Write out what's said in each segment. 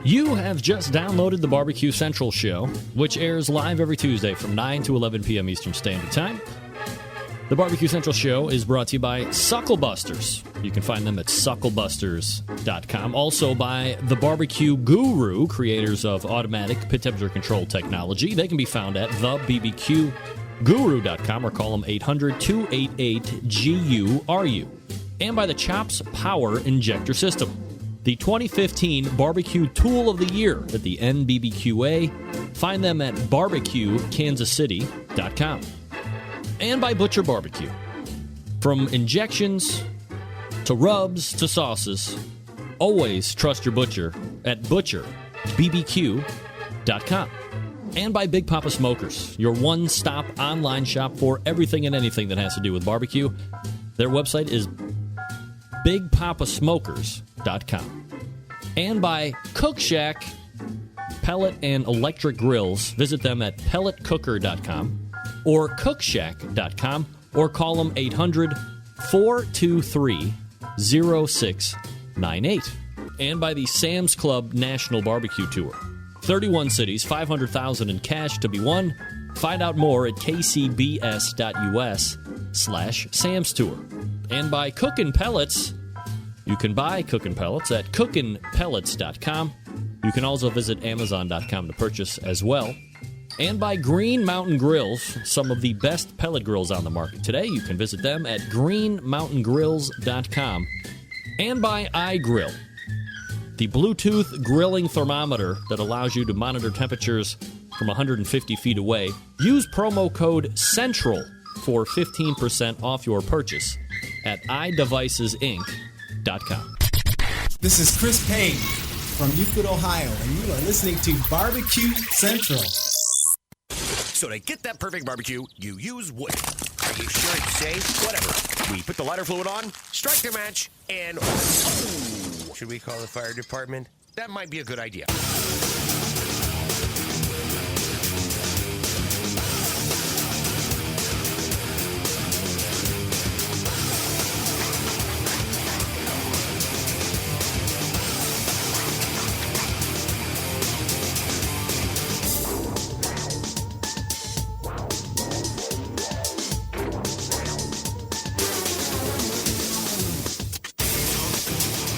You have just downloaded the Barbecue Central Show, which airs live every Tuesday from 9 to 11 p.m. Eastern Standard Time. The Barbecue Central Show is brought to you by Sucklebusters. You can find them at sucklebusters.com. Also by The Barbecue Guru, creators of automatic pit temperature control technology. They can be found at thebbqguru.com or call them 800-288-GURU. And by the Chops Power Injector System, the 2015 Barbecue Tool of the Year at the NBBQA. Find them at barbecuekansascity.com. And by Butcher Barbecue. From injections to rubs to sauces, always trust your butcher at butcherbbq.com. And by Big Papa Smokers, your one-stop online shop for everything and anything that has to do with barbecue. Their website is bigpapasmokers.com. And by Cook Shack Pellet and Electric Grills. Visit them at pelletcooker.com or cookshack.com or call them 800-423-0698. And by the Sam's Club National Barbecue Tour. 31 cities, $500,000 in cash to be won. Find out more at kcbs.us/Sam's Tour. And by Cookin' Pellets. You can buy Cookin' Pellets at cookinpellets.com. You can also visit amazon.com to purchase as well. And by Green Mountain Grills, some of the best pellet grills on the market today. You can visit them at greenmountaingrills.com. And by iGrill, the Bluetooth grilling thermometer that allows you to monitor temperatures from 150 feet away. Use promo code CENTRAL for 15% off your purchase at iDevicesinc.com. This is Chris Payne from Euclid, Ohio, and you are listening to Barbecue Central. So to get that perfect barbecue, you use wood. Are you sure it's safe? Whatever. We put the lighter fluid on, strike the match, and... Oh, should we call the fire department? That might be a good idea.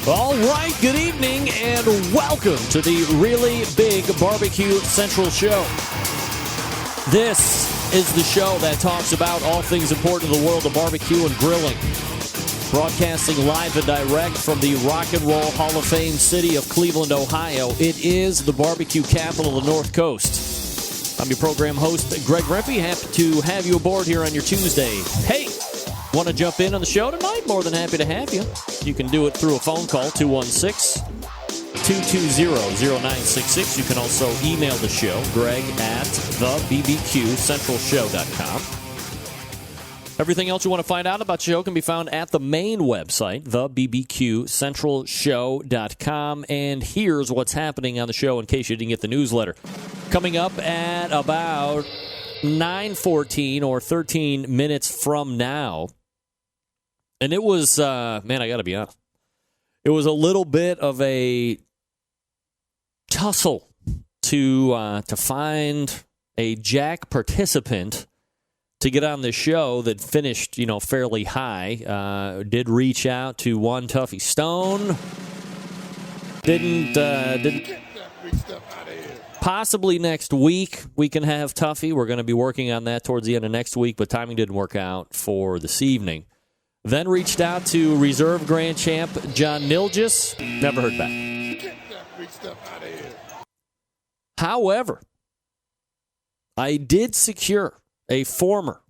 All right, good evening, and welcome to the Really Big Barbecue Central Show. This is the show that talks about all things important to the world of barbecue and grilling. Broadcasting live and direct from the Rock and Roll Hall of Fame city of Cleveland, Ohio. It is the barbecue capital of the North Coast. I'm your program host, Greg Rempe. Happy to have you aboard here on your Tuesday. Hey! Want to jump in on the show tonight? More than happy to have you. You can do it through a phone call, 216-220-0966. You can also email the show, greg at thebbqcentralshow.com. Everything else you want to find out about the show can be found at the main website, thebbqcentralshow.com. And here's what's happening on the show in case you didn't get the newsletter. Coming up at about 9:14 or 13 minutes from now. And it was, man, I got to be honest, it was a little bit of a tussle to find a Jack participant to get on the show that finished, fairly high. Did reach out to one Tuffy Stone. Didn't. Possibly next week we can have Tuffy. We're going to be working on that towards the end of next week, but timing didn't work out for this evening. Then reached out to reserve grand champ John Nilgis. Never heard back. However, I did secure a former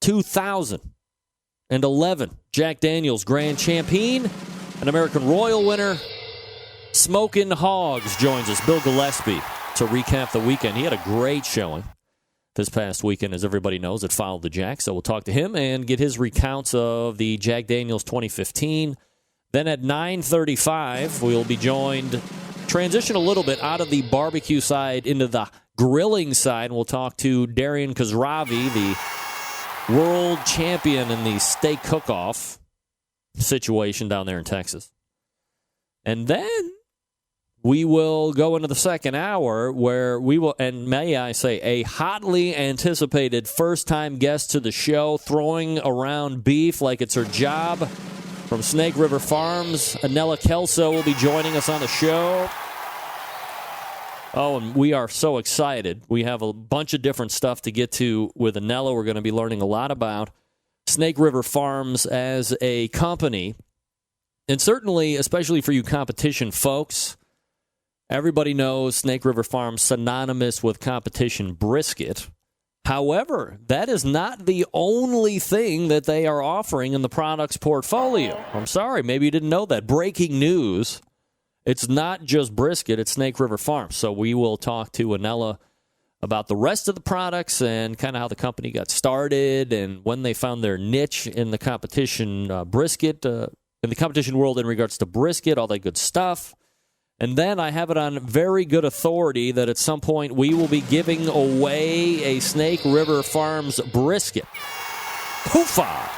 2011 Jack Daniels Grand Champion, an American Royal winner. Smokin' Hogs joins us, Bill Gillespie, to recap the weekend. He had a great showing this past weekend, as everybody knows, that followed the Jack. So we'll talk to him and get his recounts of the Jack Daniels 2015. Then at 9:35, we'll be joined, transition a little bit out of the barbecue side into the grilling side, and we'll talk to Darian Khosravi, the world champion in the steak cook-off situation down there in Texas. And then we will go into the second hour where we will, and may I say, a hotly anticipated first-time guest to the show, throwing around beef like it's her job. From Snake River Farms, Anella Kelso will be joining us on the show. Oh, and we are so excited. We have a bunch of different stuff to get to with Anella. We're going to be learning a lot about Snake River Farms as a company. And certainly, especially for you competition folks, everybody knows Snake River Farms synonymous with competition brisket. However, that is not the only thing that they are offering in the products portfolio. I'm sorry, maybe you didn't know that. Breaking news. It's not just brisket, it's Snake River Farms. So we will talk to Anella about the rest of the products and kind of how the company got started and when they found their niche in the competition brisket, in the competition world in regards to brisket, all that good stuff. And then I have it on very good authority that at some point we will be giving away a Snake River Farms brisket. Poofa!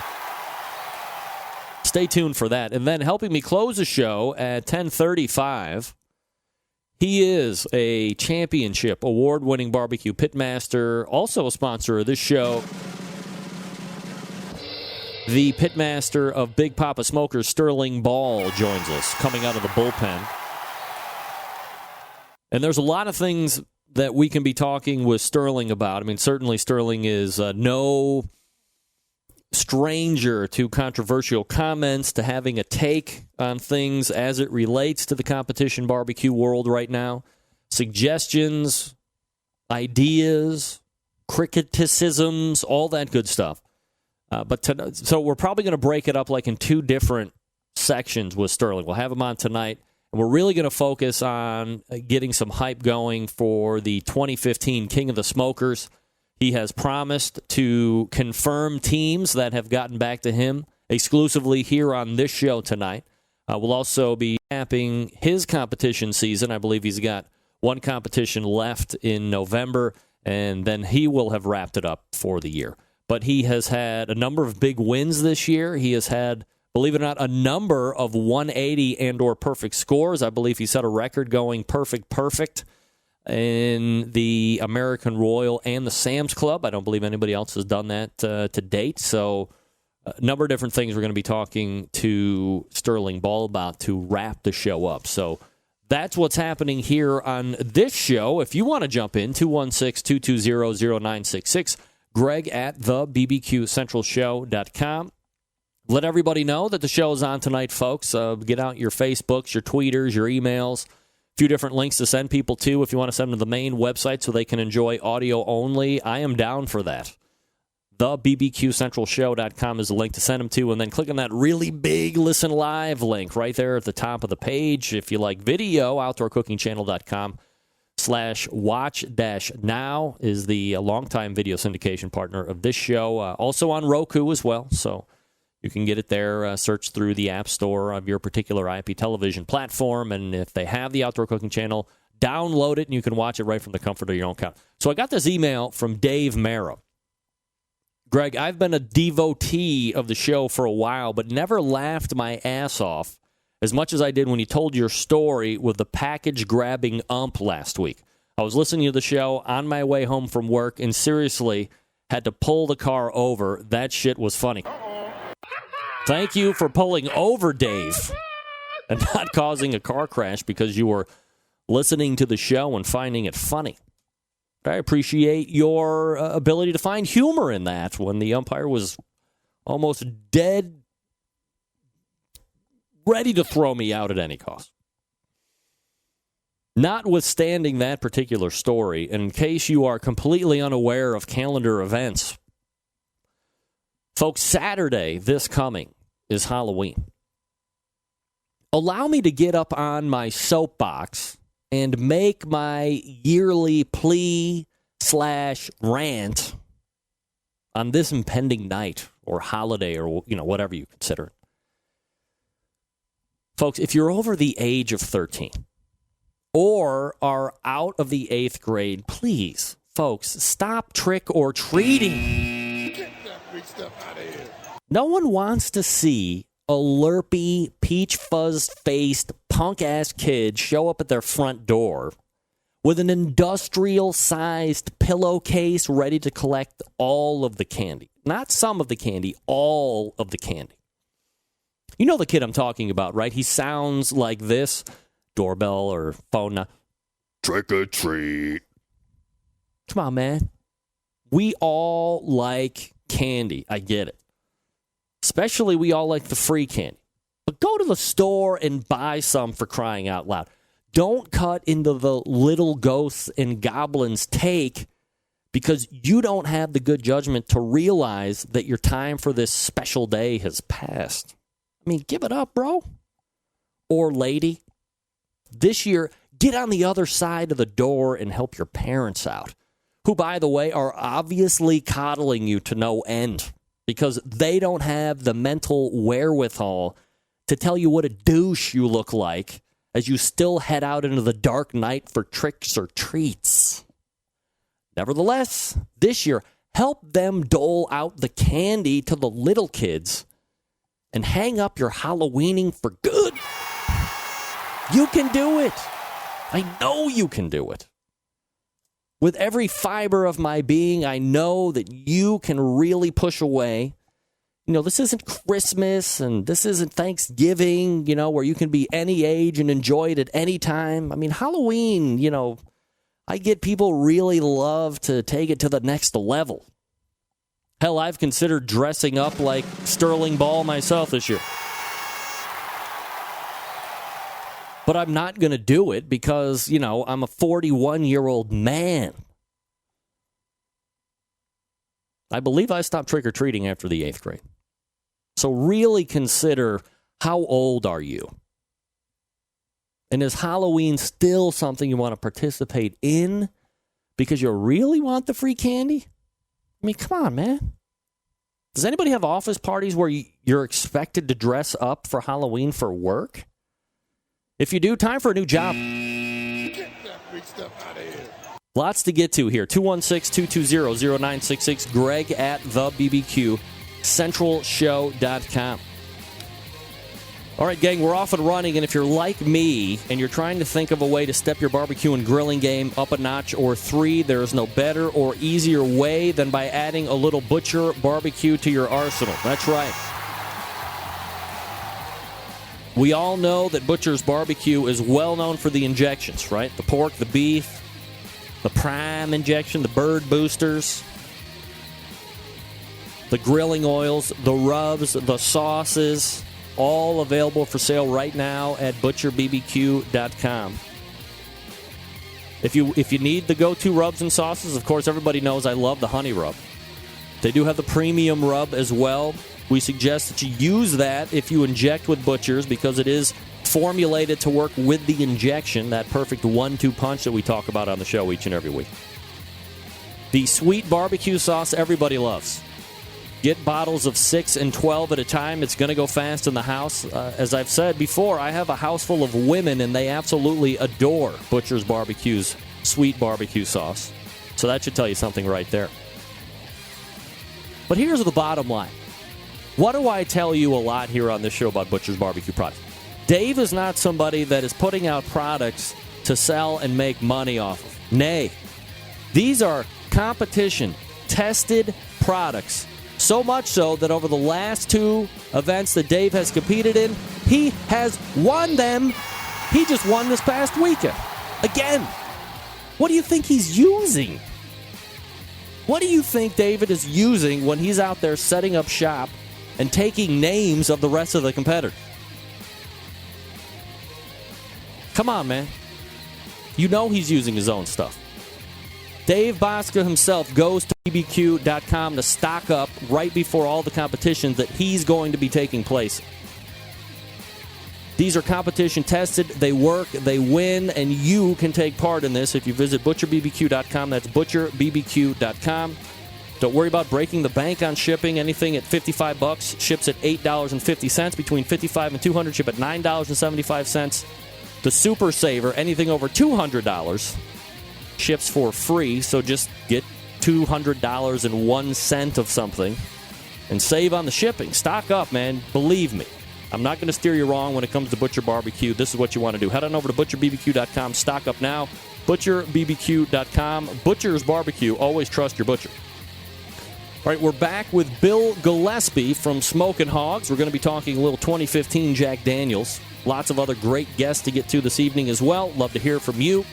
Stay tuned for that. And then helping me close the show at 10:35, he is a championship award-winning barbecue pitmaster, also a sponsor of this show. The pitmaster of Big Papa Smokers, Sterling Ball, joins us, coming out of the bullpen. And there's a lot of things that we can be talking with Sterling about. I mean, certainly Sterling is no stranger to controversial comments, to having a take on things as it relates to the competition barbecue world right now. Suggestions, ideas, criticisms, all that good stuff. So we're probably going to break it up like in two different sections with Sterling. We'll have him on tonight, and we're really going to focus on getting some hype going for the 2015 King of the Smokers. He has promised to confirm teams that have gotten back to him exclusively here on this show tonight. We'll also be capping his competition season. I believe he's got one competition left in November, and then he will have wrapped it up for the year. But he has had a number of big wins this year. He has had, believe it or not, a number of 180 and or perfect scores. I believe he set a record going perfect in the American Royal and the Sam's Club. I don't believe anybody else has done that to date. So a number of different things we're going to be talking to Sterling Ball about to wrap the show up. So that's what's happening here on this show. If you want to jump in, 216-220-0966, Greg at thebbqcentralshow.com. Let everybody know that the show is on tonight, folks. Get out your Facebooks, your tweeters, your emails. A few different links to send people to if you want to send them to the main website so they can enjoy audio only. I am down for that. TheBBQCentralShow.com is the link to send them to, and then click on that really big Listen Live link right there at the top of the page. If you like video, OutdoorCookingChannel.com/watch-now is the longtime video syndication partner of this show. Also on Roku as well, so you can get it there. Search through the App Store of your particular IP television platform, and if they have the Outdoor Cooking Channel, download it, and you can watch it right from the comfort of your own couch. So I got this email from Dave Marrow. Greg, I've been a devotee of the show for a while, but never laughed my ass off as much as I did when you told your story with the package-grabbing ump last week. I was listening to the show on my way home from work and seriously had to pull the car over. That shit was funny. Thank you for pulling over, Dave, and not causing a car crash because you were listening to the show and finding it funny. I appreciate your ability to find humor in that when the umpire was almost dead, ready to throw me out at any cost. Notwithstanding that particular story, in case you are completely unaware of calendar events, folks, Saturday, this coming, is Halloween. Allow me to get up on my soapbox and make my yearly plea/rant on this impending night or holiday or, whatever you consider it. Folks, if you're over the age of 13 or are out of the 8th grade, please, folks, stop trick or treating. Get that free stuff out of here. No one wants to see a lerpy, peach fuzz-faced, punk-ass kid show up at their front door with an industrial-sized pillowcase ready to collect all of the candy. Not some of the candy, all of the candy. You know the kid I'm talking about, right? He sounds like this. Doorbell or phone. Trick or treat. Come on, man. We all like candy. I get it. Especially we all like the free candy. But go to the store and buy some, for crying out loud. Don't cut into the little ghosts and goblins take because you don't have the good judgment to realize that your time for this special day has passed. I mean, give it up, bro. Or lady. This year, get on the other side of the door and help your parents out, who, by the way, are obviously coddling you to no end because they don't have the mental wherewithal to tell you what a douche you look like as you still head out into the dark night for tricks or treats. Nevertheless, this year, help them dole out the candy to the little kids and hang up your Halloweening for good. You can do it. I know you can do it. With every fiber of my being, I know that you can really push away. You know, this isn't Christmas and this isn't Thanksgiving, you know, where you can be any age and enjoy it at any time. I mean, Halloween, you know, I get people really love to take it to the next level. Hell, I've considered dressing up like Sterling Ball myself this year. But I'm not going to do it because, you know, I'm a 41-year-old man. I believe I stopped trick-or-treating after the 8th grade. So really consider, how old are you? And is Halloween still something you want to participate in because you really want the free candy? I mean, come on, man. Does anybody have office parties where you're expected to dress up for Halloween for work? If you do, time for a new job. Get that big stuff out of here. Lots to get to here. 216-220-0966. Greg at thebbqcentralshow.com. All right, gang, we're off and running, and if you're like me and you're trying to think of a way to step your barbecue and grilling game up a notch or 3, there is no better or easier way than by adding a little Butcher Barbecue to your arsenal. That's right. We all know that Butcher's Barbecue is well known for the injections, right? The pork, the beef, the prime injection, the bird boosters, the grilling oils, the rubs, the sauces, all available for sale right now at butcherbbq.com. If you need the go-to rubs and sauces, of course, everybody knows I love the honey rub. They do have the premium rub as well. We suggest that you use that if you inject with Butcher's because it is formulated to work with the injection, that perfect 1-2 punch that we talk about on the show each and every week. The sweet barbecue sauce everybody loves. Get bottles of 6 and 12 at a time. It's going to go fast in the house. As I've said before, I have a house full of women, and they absolutely adore Butcher's Barbecue's sweet barbecue sauce. So that should tell you something right there. But here's the bottom line. What do I tell you a lot here on this show about Butcher's Barbecue products? Dave is not somebody that is putting out products to sell and make money off of. Nay, these are competition-tested products. So much so that over the last 2 events that Dave has competed in, he has won them. He just won this past weekend. Again, what do you think he's using? What do you think David is using when he's out there setting up shop and taking names of the rest of the competitors? Come on, man. You know he's using his own stuff. Dave Bosca himself goes to bbq.com to stock up right before all the competitions that he's going to be taking place. These are competition tested, they work, they win, and you can take part in this if you visit butcherbbq.com. That's butcherbbq.com. Don't worry about breaking the bank on shipping. Anything at $55 ships at $8.50. Between $55 and $200 ship at $9.75. The Super Saver, anything over $200 ships for free, so just get $200.01 of something and save on the shipping. Stock up, man. Believe me. I'm not going to steer you wrong when it comes to Butcher Barbecue. This is what you want to do. Head on over to butcherbbq.com. Stock up now. Butcherbbq.com. Butcher's Barbecue. Always trust your butcher. All right, we're back with Bill Gillespie from Smokin' Hogs. We're going to be talking a little 2015 Jack Daniels. Lots of other great guests to get to this evening as well. Love to hear from you.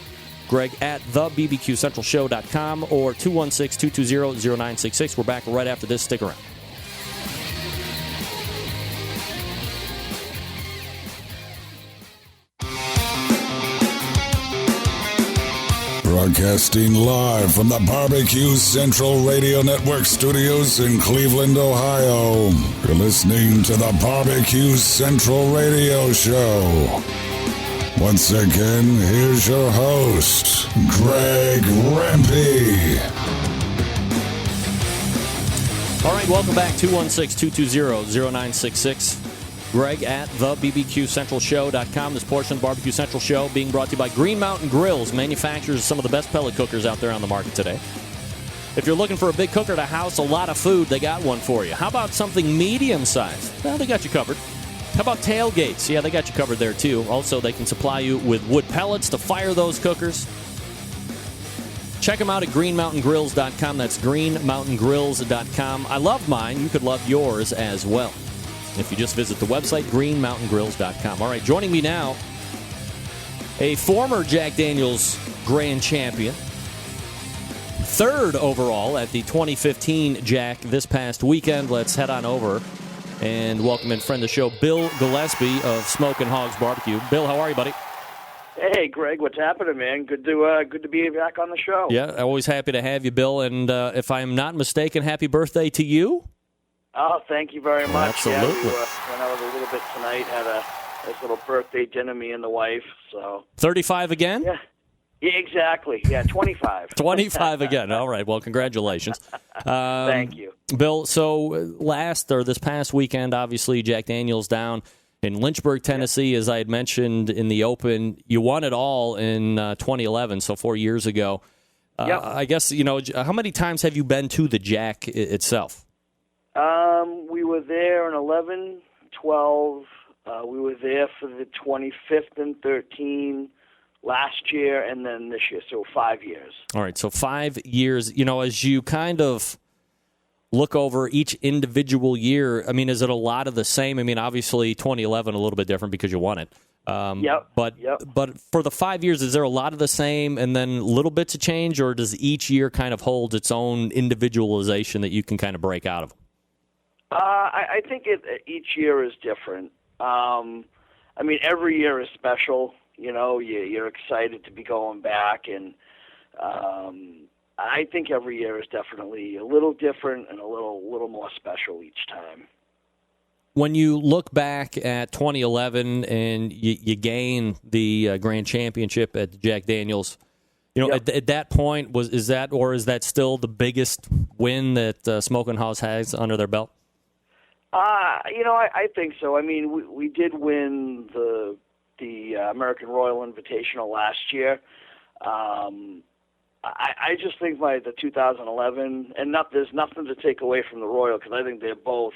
Greg at thebbqcentralshow.com or 216-220-0966. We're back right after this. Stick around. Broadcasting live from the Barbecue Central Radio Network studios in Cleveland, Ohio. You're listening to the Barbecue Central Radio Show. Once again, here's your host, Greg Rempe. All right, welcome back. 216-220-0966. Greg at thebbqcentralshow.com. This portion of the Barbecue Central Show being brought to you by Green Mountain Grills, manufacturers of some of the best pellet cookers out there on the market today. If you're looking for a big cooker to house a lot of food, they got one for you. How about something medium-sized? Well, they got you covered. How about tailgates? Yeah, they got you covered there, too. Also, they can supply you with wood pellets to fire those cookers. Check them out at greenmountaingrills.com. That's greenmountaingrills.com. I love mine. You could love yours as well if you just visit the website, greenmountaingrills.com. All right, joining me now, a former Jack Daniels Grand Champion, third overall at the 2015 Jack this past weekend. Let's head on over and welcome in friend of the show, Bill Gillespie of Smokin' Hogs Barbecue. Bill, how are you, buddy? Hey, Greg, what's happening, man? Good to be back on the show. Yeah, always happy to have you, Bill. And if I'm not mistaken, happy birthday to you. Oh, thank you very much. Absolutely. Yeah, we went out a little bit tonight, had a nice little birthday dinner, me and the wife. So 35 again? Yeah, exactly. Yeah, 25. 25 again. All right. Well, congratulations. Thank you. Bill, so this past weekend, obviously, Jack Daniels down in Lynchburg, Tennessee, as I had mentioned in the open. You won it all in 2011, so 4 years ago. I guess, how many times have you been to the Jack itself? We were there in 11, 12. We were there for the 25th and 13 last year, and then this year, so 5 years. All right, so 5 years. As you kind of look over each individual year, I mean, is it a lot of the same? I mean, obviously 2011 a little bit different because you won it. But for the 5 years, is there a lot of the same and then little bits of change, or does each year kind of hold its own individualization that you can kind of break out of? I think each year is different. I mean, every year is special. You're excited to be going back, and I think every year is definitely a little different and a little more special each time. When you look back at 2011 and you gain the Grand Championship at Jack Daniels, at that point, is that still the biggest win that Smokin' Hogs has under their belt? I think so. I mean, we did win the American Royal Invitational last year. I just think the 2011, and there's nothing to take away from the Royal, because I think they're both,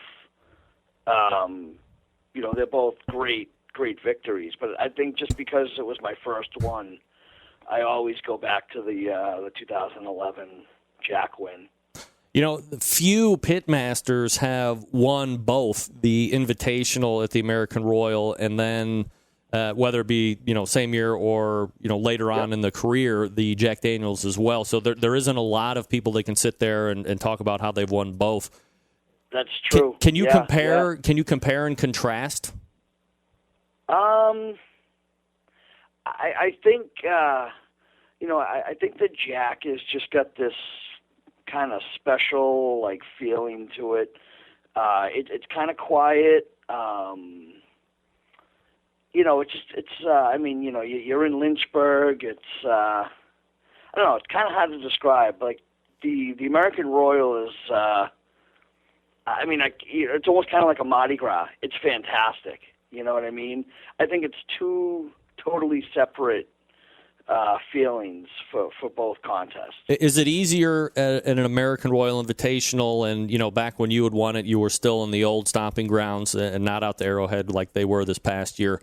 they're both great victories. But I think just because it was my first one, I always go back to the 2011 Jack win. Few pitmasters have won both the Invitational at the American Royal and then whether it be, same year or, later on in the career, the Jack Daniels as well. So there isn't a lot of people that can sit there and talk about how they've won both. That's true. Can you compare? Yeah. Can you compare and contrast? I think, I think the Jack has just got this kind of special feeling to it. It's kind of quiet. You're in Lynchburg. It's I don't know. It's kind of hard to describe. The American Royal is. It's almost kind of like a Mardi Gras. It's fantastic. You know what I mean? I think it's two totally separate feelings for both contests. Is it easier at an American Royal Invitational, and back when you had won it, you were still in the old stomping grounds and not out the Arrowhead like they were this past year?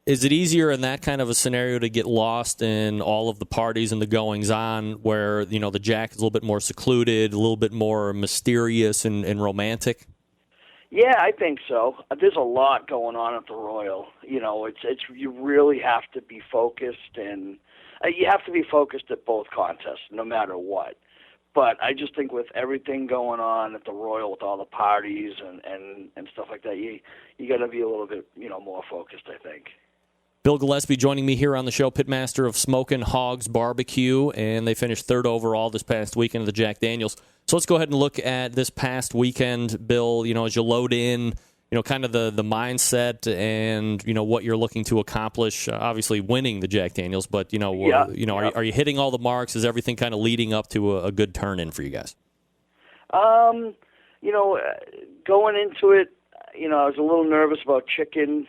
Is it easier in that kind of a scenario to get lost in all of the parties and the goings-on where, the Jack is a little bit more secluded, a little bit more mysterious and romantic? Yeah, I think so. There's a lot going on at the Royal. It's you really have to be focused, and you have to be focused at both contests, no matter what. But I just think with everything going on at the Royal, with all the parties and stuff like that, you got to be a little bit more focused, I think. Bill Gillespie joining me here on the show, pitmaster of Smokin' Hogs Barbecue, and they finished third overall this past weekend at the Jack Daniels. So let's go ahead and look at this past weekend, Bill, as you load in, kind of the mindset and, what you're looking to accomplish, obviously winning the Jack Daniels, but, Are you hitting all the marks? Is everything kind of leading up to a good turn-in for you guys? Going into it, I was a little nervous about chicken.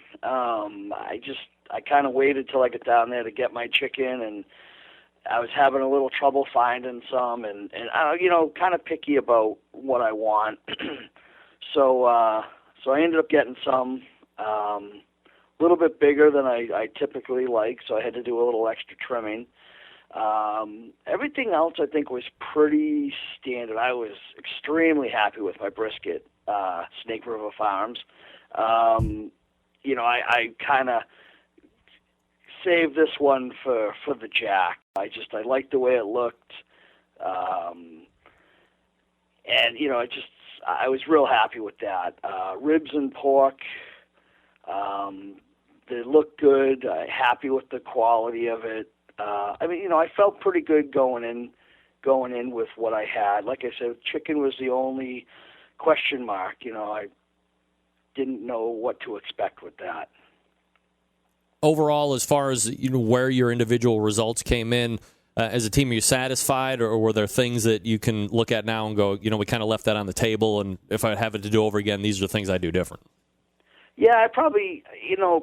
I kind of waited till I get down there to get my chicken, and I was having a little trouble finding some, and kind of picky about what I want. So I ended up getting some, a little bit bigger than I typically like, so I had to do a little extra trimming. Everything else I think was pretty standard. I was extremely happy with my brisket, Snake River Farms. I kind of saved this one for the Jack. I liked the way it looked, and I was real happy with that. Ribs and pork, they looked good. Happy with the quality of it. I felt pretty good going in with what I had. Like I said, chicken was the only question mark. I didn't know what to expect with that. Overall, as far as where your individual results came in, as a team, are you satisfied, or were there things that you can look at now and go, we kind of left that on the table, and if I have it to do over again, these are things I do different? Yeah, I probably,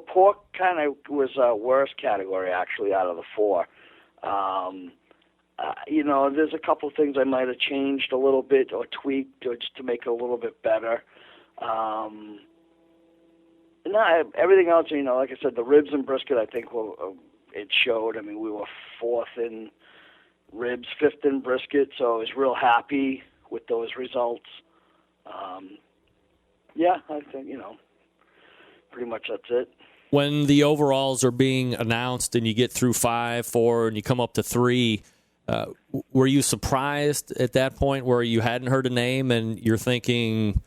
pork kind of was a worst category, actually, out of the four. There's a couple things I might have changed a little bit or tweaked or just to make it a little bit better. Everything else, like I said, the ribs and brisket, I think it showed. We were fourth in ribs, fifth in brisket, so I was real happy with those results. I think, pretty much that's it. When the overalls are being announced and you get through 5, 4, and you come up to 3, were you surprised at that point where you hadn't heard a name and you're thinking,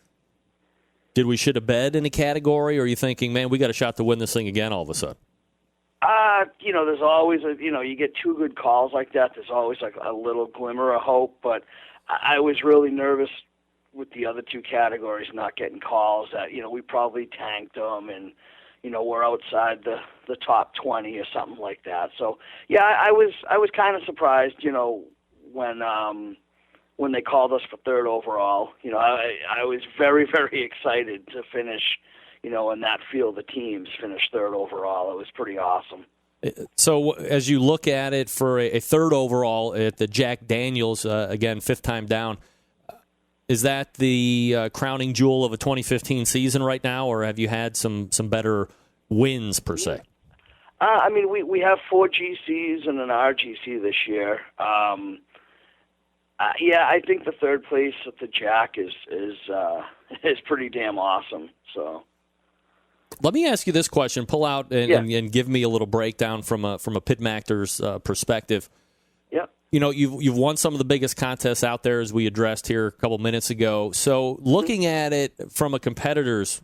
did we shit a bed in a category, or are you thinking, man, we got a shot to win this thing again all of a sudden? There's always, you get 2 good calls like that, there's always like a little glimmer of hope, but I was really nervous with the other 2 categories not getting calls that, we probably tanked them and, we're outside the top 20 or something like that. So, yeah, I was kind of surprised, when they called us for 3rd overall. I was very, very excited to finish, in that field of teams, finish 3rd overall. It was pretty awesome. So as you look at it for a 3rd overall at the Jack Daniels, again, 5th time down, is that the crowning jewel of a 2015 season right now, or have you had some better wins per se? We have 4 GCs and an RGC this year. I think the 3rd place at the Jack is pretty damn awesome. So, let me ask you this question: pull out and give me a little breakdown from a pitmaster's perspective. Yeah. You've won some of the biggest contests out there, as we addressed here a couple minutes ago. So, looking at it from a competitor's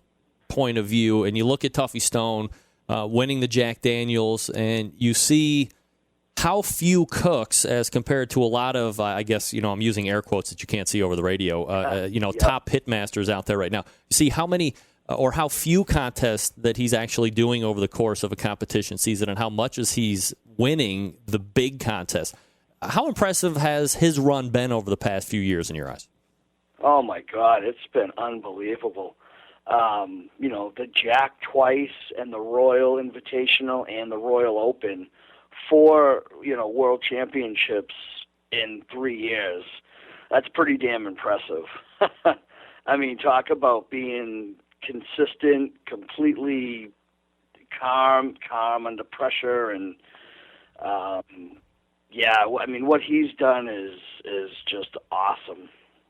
point of view, and you look at Tuffy Stone winning the Jack Daniels, and you see how few cooks, as compared to a lot of, I guess, I'm using air quotes that you can't see over the radio, top pitmasters out there right now. You see how many or how few contests that he's actually doing over the course of a competition season, and how much as he's winning the big contests. How impressive has his run been over the past few years in your eyes? Oh, my God, it's been unbelievable. The Jack twice and the Royal Invitational and the Royal Open 4 world championships in 3 years. That's pretty damn impressive. I mean, talk about being consistent, completely calm under pressure, and I mean, what he's done is just awesome.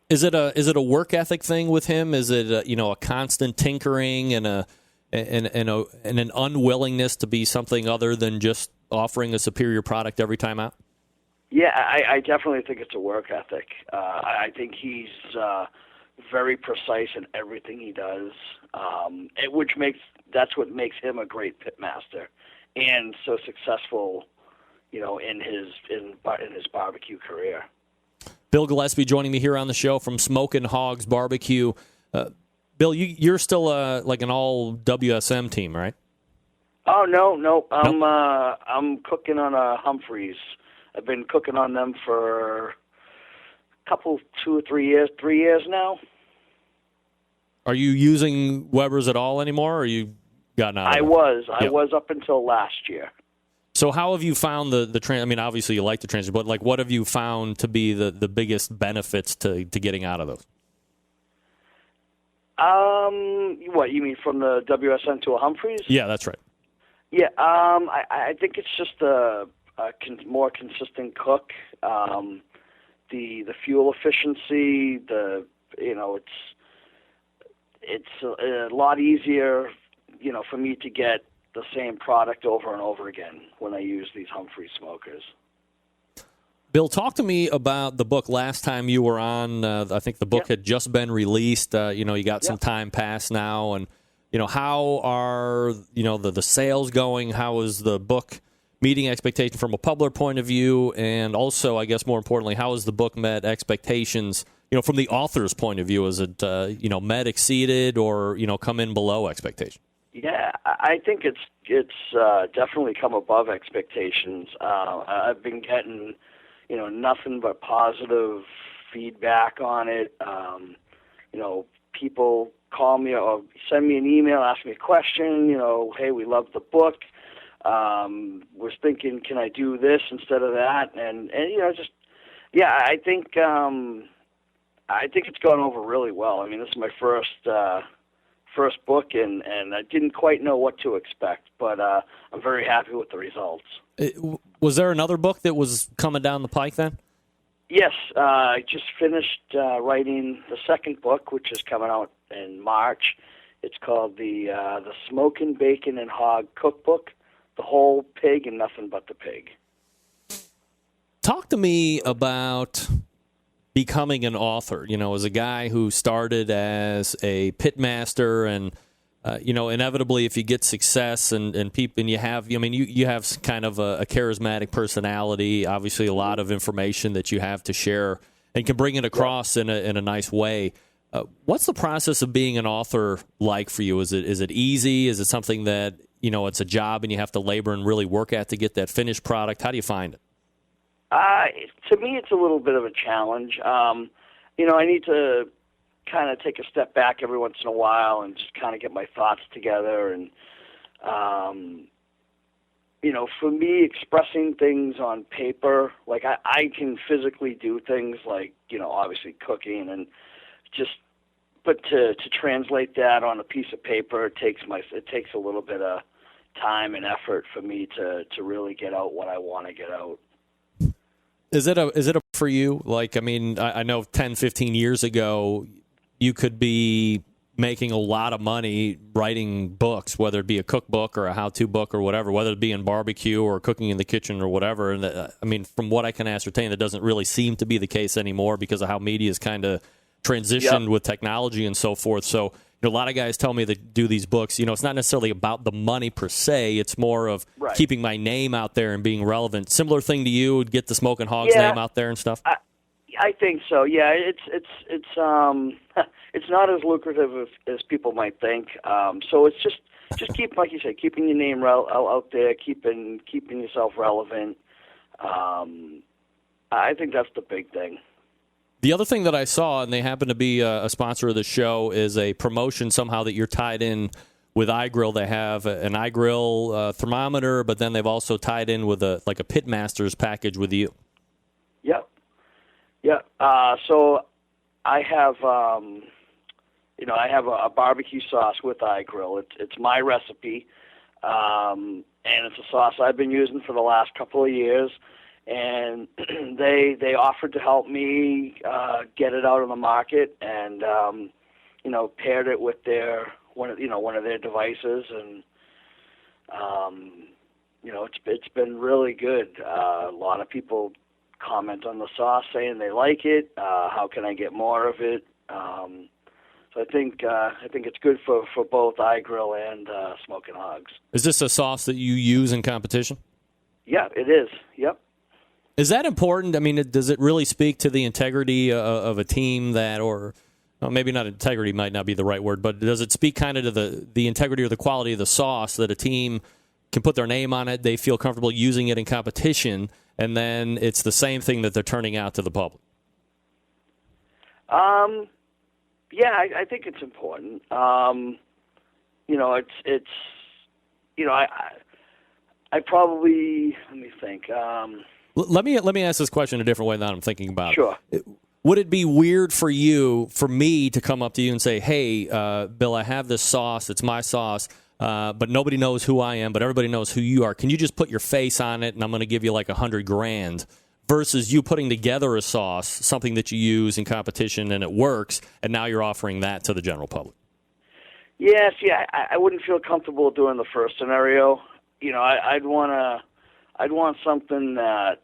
Is it a work ethic thing with him? Is it a constant tinkering and an unwillingness to be something other than just offering a superior product every time out? Yeah, I definitely think it's a work ethic. I think he's very precise in everything he does, that's what makes him a great pitmaster and so successful, in his barbecue career. Bill Gillespie joining me here on the show from Smokin' Hogs Barbecue. Bill, you're still like an all WSM team, right? Oh no, I'm cooking on a Humphreys. I've been cooking on them for 2 or 3 years. 3 years now. Are you using Weber's at all anymore, or you gotten out of it? I was up until last year. So how have you found the I mean, obviously you like the transit, but like, what have you found to be the biggest benefits to getting out of those? What you mean, from the WSN to a Humphreys? Yeah, that's right. Yeah, I think it's just a more consistent cook. The fuel efficiency, it's a lot easier, for me to get the same product over and over again when I use these Humphreys smokers. Bill, talk to me about the book. Last time you were on, I think the book had just been released. You got some time past now, and how are the sales going? How is the book meeting expectations from a publisher point of view, and also, I guess more importantly, how has the book met expectations? From the author's point of view, is it met, exceeded, or come in below expectations? Yeah, I think it's definitely come above expectations. I've been getting nothing but positive feedback on it. People call me or send me an email, ask me a question. Hey, we love the book. Was thinking, can I do this instead of that? And I think it's gone over really well. I mean, this is my first book, and I didn't quite know what to expect, but I'm very happy with the results. Was there another book that was coming down the pike then? Yes, I just finished writing the second book, which is coming out in March. It's called the Smokin' Bacon and Hog Cookbook, The Whole Pig and Nothing But the Pig. Talk to me about becoming an author, as a guy who started as a pitmaster, and inevitably, if you get success and people, and you have kind of a charismatic personality, obviously a lot of information that you have to share and can bring it across in a nice way. What's the process of being an author like for you? Is it easy? Is it something that it's a job and you have to labor and really work at to get that finished product? How do you find it? To me, it's a little bit of a challenge. I need to kind of take a step back every once in a while and just kind of get my thoughts together. And, for me, expressing things on paper, like I can physically do things like, obviously cooking and but to translate that on a piece of paper, it takes a little bit of time and effort for me to really get out what I want to get out. Is it a for you? Like, I mean, I know 10, 15 years ago, you could be making a lot of money writing books, whether it be a cookbook or a how-to book or whatever, whether it be in barbecue or cooking in the kitchen or whatever. And from what I can ascertain, that doesn't really seem to be the case anymore because of how media is kind of transitioned with technology and so forth. So a lot of guys tell me that do these books, it's not necessarily about the money per se. It's more of keeping my name out there and being relevant. Similar thing to you, get the Smokin' Hogs name out there and stuff. I think so. Yeah, it's not as lucrative as people might think. So it's just keep, like you said, keeping your name out there, keeping yourself relevant. I think that's the big thing. The other thing that I saw, and they happen to be a sponsor of the show, is a promotion somehow that you're tied in with iGrill, they have an iGrill thermometer, but then they've also tied in with a Pitmasters package with you. Yep. So I have, I have a barbecue sauce with iGrill. It's my recipe, and it's a sauce I've been using for the last couple of years. And they offered to help me get it out on the market, and paired it with one of their devices, and it's been really good. A lot of people comment on the sauce saying they like it. How can I get more of it? So I think it's good for both iGrill and Smoking Hogs. Is this a sauce that you use in competition? Yeah, it is. Yep. Is that important? I mean, does it really speak to the integrity of a team that, or maybe not integrity might not be the right word, but does it speak kind of to the integrity or the quality of the sauce that a team can put their name on it, they feel comfortable using it in competition, and then it's the same thing that they're turning out to the public? Yeah, I think it's important. I probably, let me think. Let me ask this question a different way than I'm thinking about Sure. it. Would it be weird for me to come up to you and say, hey, Bill, I have this sauce. It's my sauce, but nobody knows who I am, but everybody knows who you are. Can you just put your face on it, and I'm going to give you like $100,000, versus you putting together a sauce, something that you use in competition, and it works, and now you're offering that to the general public? Yeah, see, I wouldn't feel comfortable doing the first scenario. I'd want something that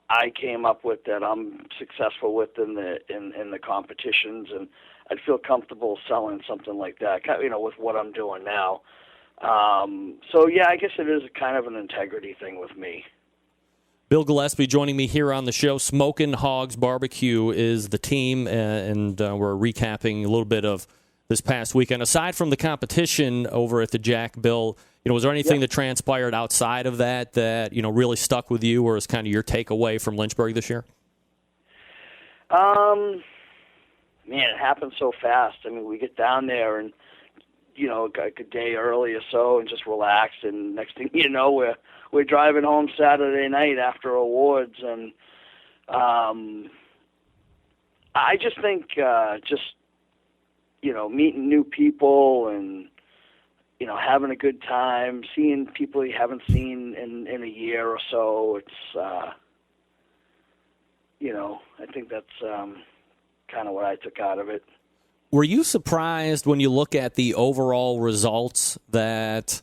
I came up with, that I'm successful with in the competitions, and I'd feel comfortable selling something like that, with what I'm doing now. So yeah, I guess it is kind of an integrity thing with me. Bill Gillespie joining me here on the show. Smoking Hogs Barbecue is the team, and we're recapping a little bit of this past weekend. Aside from the competition over at the Jack, Bill, was there anything that transpired outside of that really stuck with you, or is kind of your takeaway from Lynchburg this year? Man, it happened so fast. I mean, we get down there and, like a day early or so, and just relax, and next thing you know, we're driving home Saturday night after awards, and I just think meeting new people and having a good time, seeing people you haven't seen in a year or so. It's I think that's kind of what I took out of it. Were you surprised when you look at the overall results that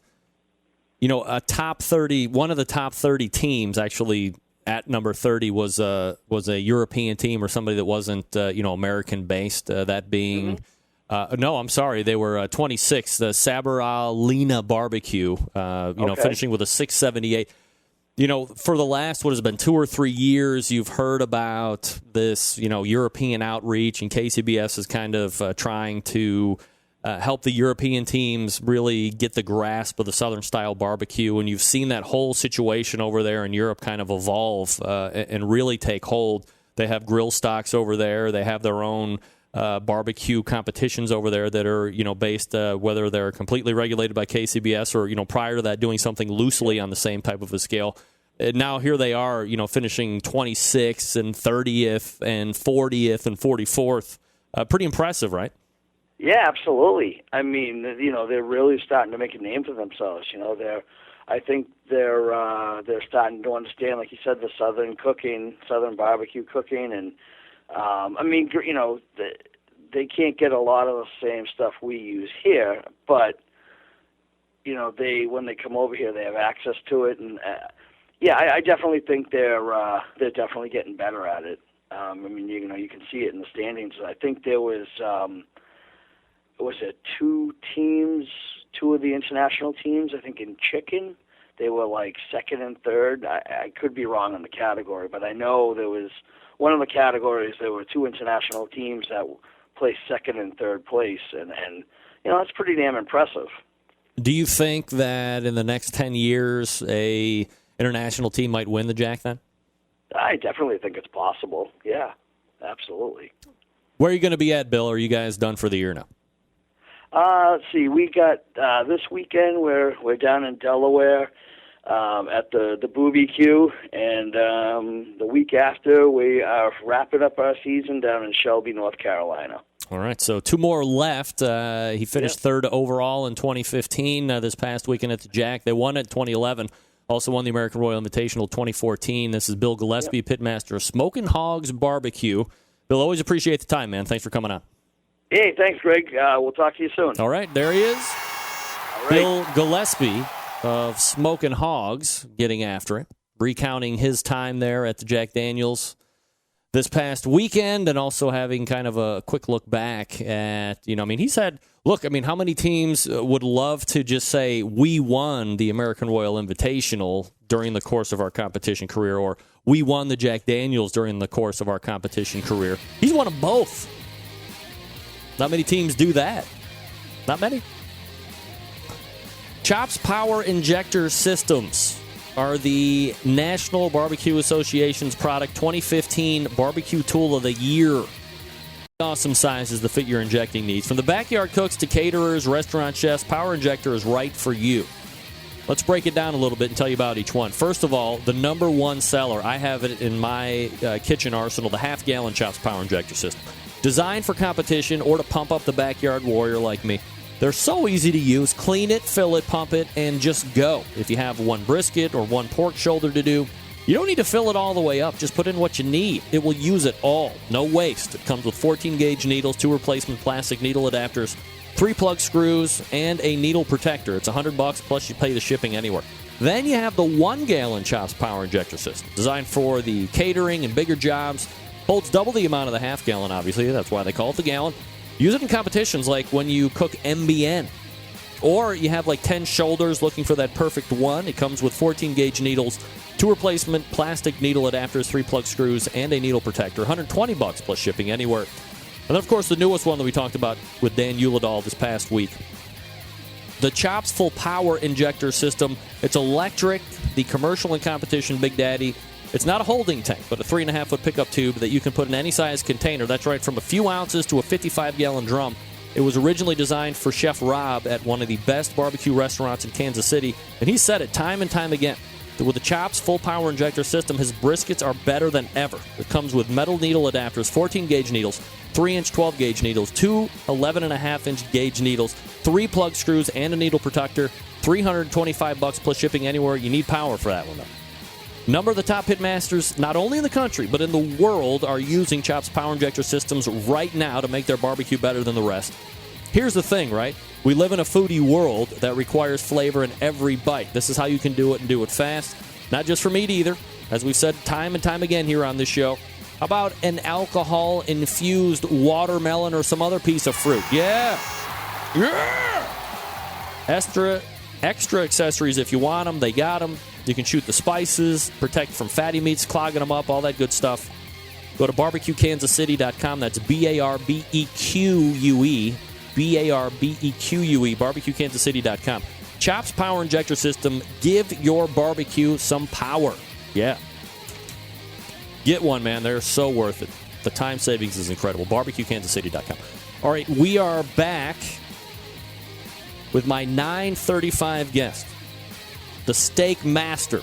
a top 30, one of the top 30 teams actually at number 30 was a European team, or somebody that wasn't American based, that being no, I'm sorry, they were 26th, the Sabaralina Barbecue, finishing with a 678. For the last, what has been 2 or 3 years, you've heard about this, European outreach, and KCBS is kind of trying to help the European teams really get the grasp of the Southern-style barbecue, and you've seen that whole situation over there in Europe kind of evolve and really take hold. They have grill stocks over there. They have their own barbecue competitions over there that are, based, whether they're completely regulated by KCBS or, prior to that doing something loosely on the same type of a scale. And now here they are, finishing 26th and 30th and 40th and 44th. Pretty impressive, right? Yeah, absolutely. I mean, they're really starting to make a name for themselves. I think they're starting to understand, like you said, the Southern cooking, Southern barbecue cooking, and they can't get a lot of the same stuff we use here, but when they come over here, they have access to it, and I definitely think they're definitely getting better at it. You can see it in the standings. I think there was two of the international teams, I think, in chicken. They were like second and third. I could be wrong on the category, but I know there was one of the categories, there were 2 international teams that placed second and third place, and that's pretty damn impressive. Do you think that in the next 10 years a international team might win the Jack then? I definitely think it's possible. Yeah, absolutely. Where are you going to be at, Bill? Are you guys done for the year now? Let's see. We got this weekend we're down in Delaware at the BBQ, and the week after we are wrapping up our season down in Shelby, North Carolina. All right, so 2 more left. He finished third overall in 2015 this past weekend at the Jack. They won it 2011. Also won the American Royal Invitational 2014. This is Bill Gillespie, pitmaster of Smokin' Hogs Barbecue. Bill, always appreciate the time, man. Thanks for coming on. Hey, thanks, Greg. We'll talk to you soon. All right, there he is. All right. Bill Gillespie of Smokin' Hogs getting after it, recounting his time there at the Jack Daniels this past weekend, and also having kind of a quick look back at, he said, look, how many teams would love to just say, we won the American Royal Invitational during the course of our competition career, or we won the Jack Daniels during the course of our competition career. He's won them both. Not many teams do that. Not many. Chops Power Injector Systems are the National Barbecue Association's product 2015 Barbecue Tool of the Year. Awesome sizes to fit your injecting needs. From the backyard cooks to caterers, restaurant chefs, Power Injector is right for you. Let's break it down a little bit and tell you about each one. First of all, the number one seller, I have it in my kitchen arsenal, the half-gallon Chops Power Injector System. Designed for competition or to pump up the backyard warrior like me. They're so easy to use. Clean it, fill it, pump it, and just go. If you have one brisket or one pork shoulder to do, you don't need to fill it all the way up. Just put in what you need. It will use it all. No waste. It comes with 14-gauge needles, 2 replacement plastic needle adapters, 3 plug screws, and a needle protector. It's $100 plus you pay the shipping anywhere. Then you have the 1-gallon Chops Power Injector System, designed for the catering and bigger jobs. Holds double the amount of the half-gallon, obviously. That's why they call it the gallon. Use it in competitions like when you cook MBN. Or you have like 10 shoulders looking for that perfect one. It comes with 14-gauge needles, 2 replacement plastic needle adapters, 3 plug screws, and a needle protector. $120 plus shipping anywhere. And then, of course, the newest one that we talked about with Dan Uladal this past week. The Chops Full Power Injector System. It's electric. The commercial and competition Big Daddy. It's not a holding tank, but a 3.5-foot pickup tube that you can put in any size container. That's right, from a few ounces to a 55-gallon drum. It was originally designed for Chef Rob at one of the best barbecue restaurants in Kansas City, and he said it time and time again. That with the Chops Full Power Injector System, his briskets are better than ever. It comes with metal needle adapters, 14-gauge needles, 3-inch 12-gauge needles, 2 11.5-inch gauge needles, 3 plug screws, and a needle protector. $325 plus shipping anywhere. You need power for that one, though. Number of the top pitmasters, not only in the country, but in the world, are using Chops Power Injector Systems right now to make their barbecue better than the rest. Here's the thing, right? We live in a foodie world that requires flavor in every bite. This is how you can do it and do it fast. Not just for meat either. As we've said time and time again here on this show. How about an alcohol-infused watermelon or some other piece of fruit? Yeah! Extra accessories if you want them. They got them. You can shoot the spices, protect from fatty meats, clogging them up, all that good stuff. Go to barbecuekansascity.com. That's BARBEQUE. BARBEQUE. BarbecueKansasCity.com. Chops Power Injector System. Give your barbecue some power. Yeah. Get one, man. They're so worth it. The time savings is incredible. BarbecueKansasCity.com. All right, we are back with my 9:35 guest. The steak master,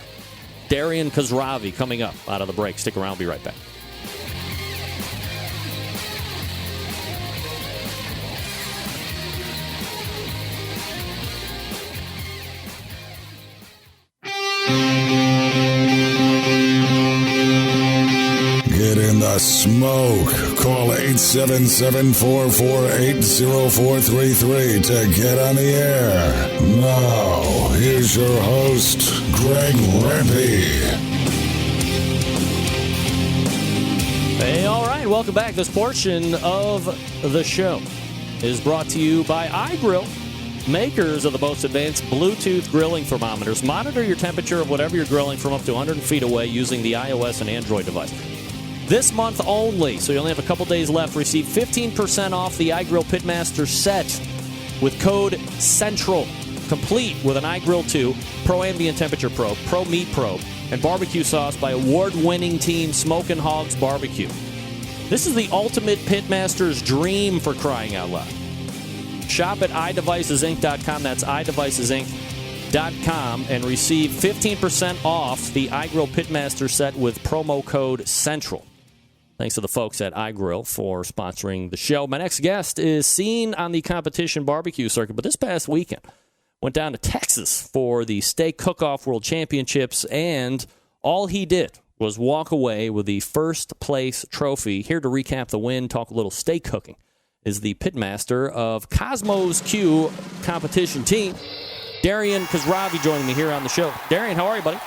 Darian Khosravi, coming up out of the break. Stick around. We'll be right back. Get in the smoke. Call 877-448-0433 to get on the air. Now, here's your host, Greg Rempe. Hey, all right. Welcome back. This portion of the show is brought to you by iGrill, makers of the most advanced Bluetooth grilling thermometers. Monitor your temperature of whatever you're grilling from up to 100 feet away using the iOS and Android device. This month only, so you only have a couple days left, receive 15% off the iGrill Pitmaster set with code CENTRAL, complete with an iGrill 2, Pro Ambient Temperature Probe, Pro Meat Probe, and barbecue sauce by award-winning team Smokin' Hogs Barbecue. This is the ultimate pitmaster's dream, for crying out loud. Shop at iDevicesInc.com. That's iDevicesInc.com and receive 15% off the iGrill Pitmaster set with promo code CENTRAL. Thanks to the folks at iGrill for sponsoring the show. My next guest is seen on the competition barbecue circuit, but this past weekend went down to Texas for the Steak Cook-Off World Championships, and all he did was walk away with the first place trophy. Here to recap the win, talk a little steak cooking, is the pitmaster of Cosmos Q competition team, Darian Khosravi, joining me here on the show. Darian, how are you, buddy?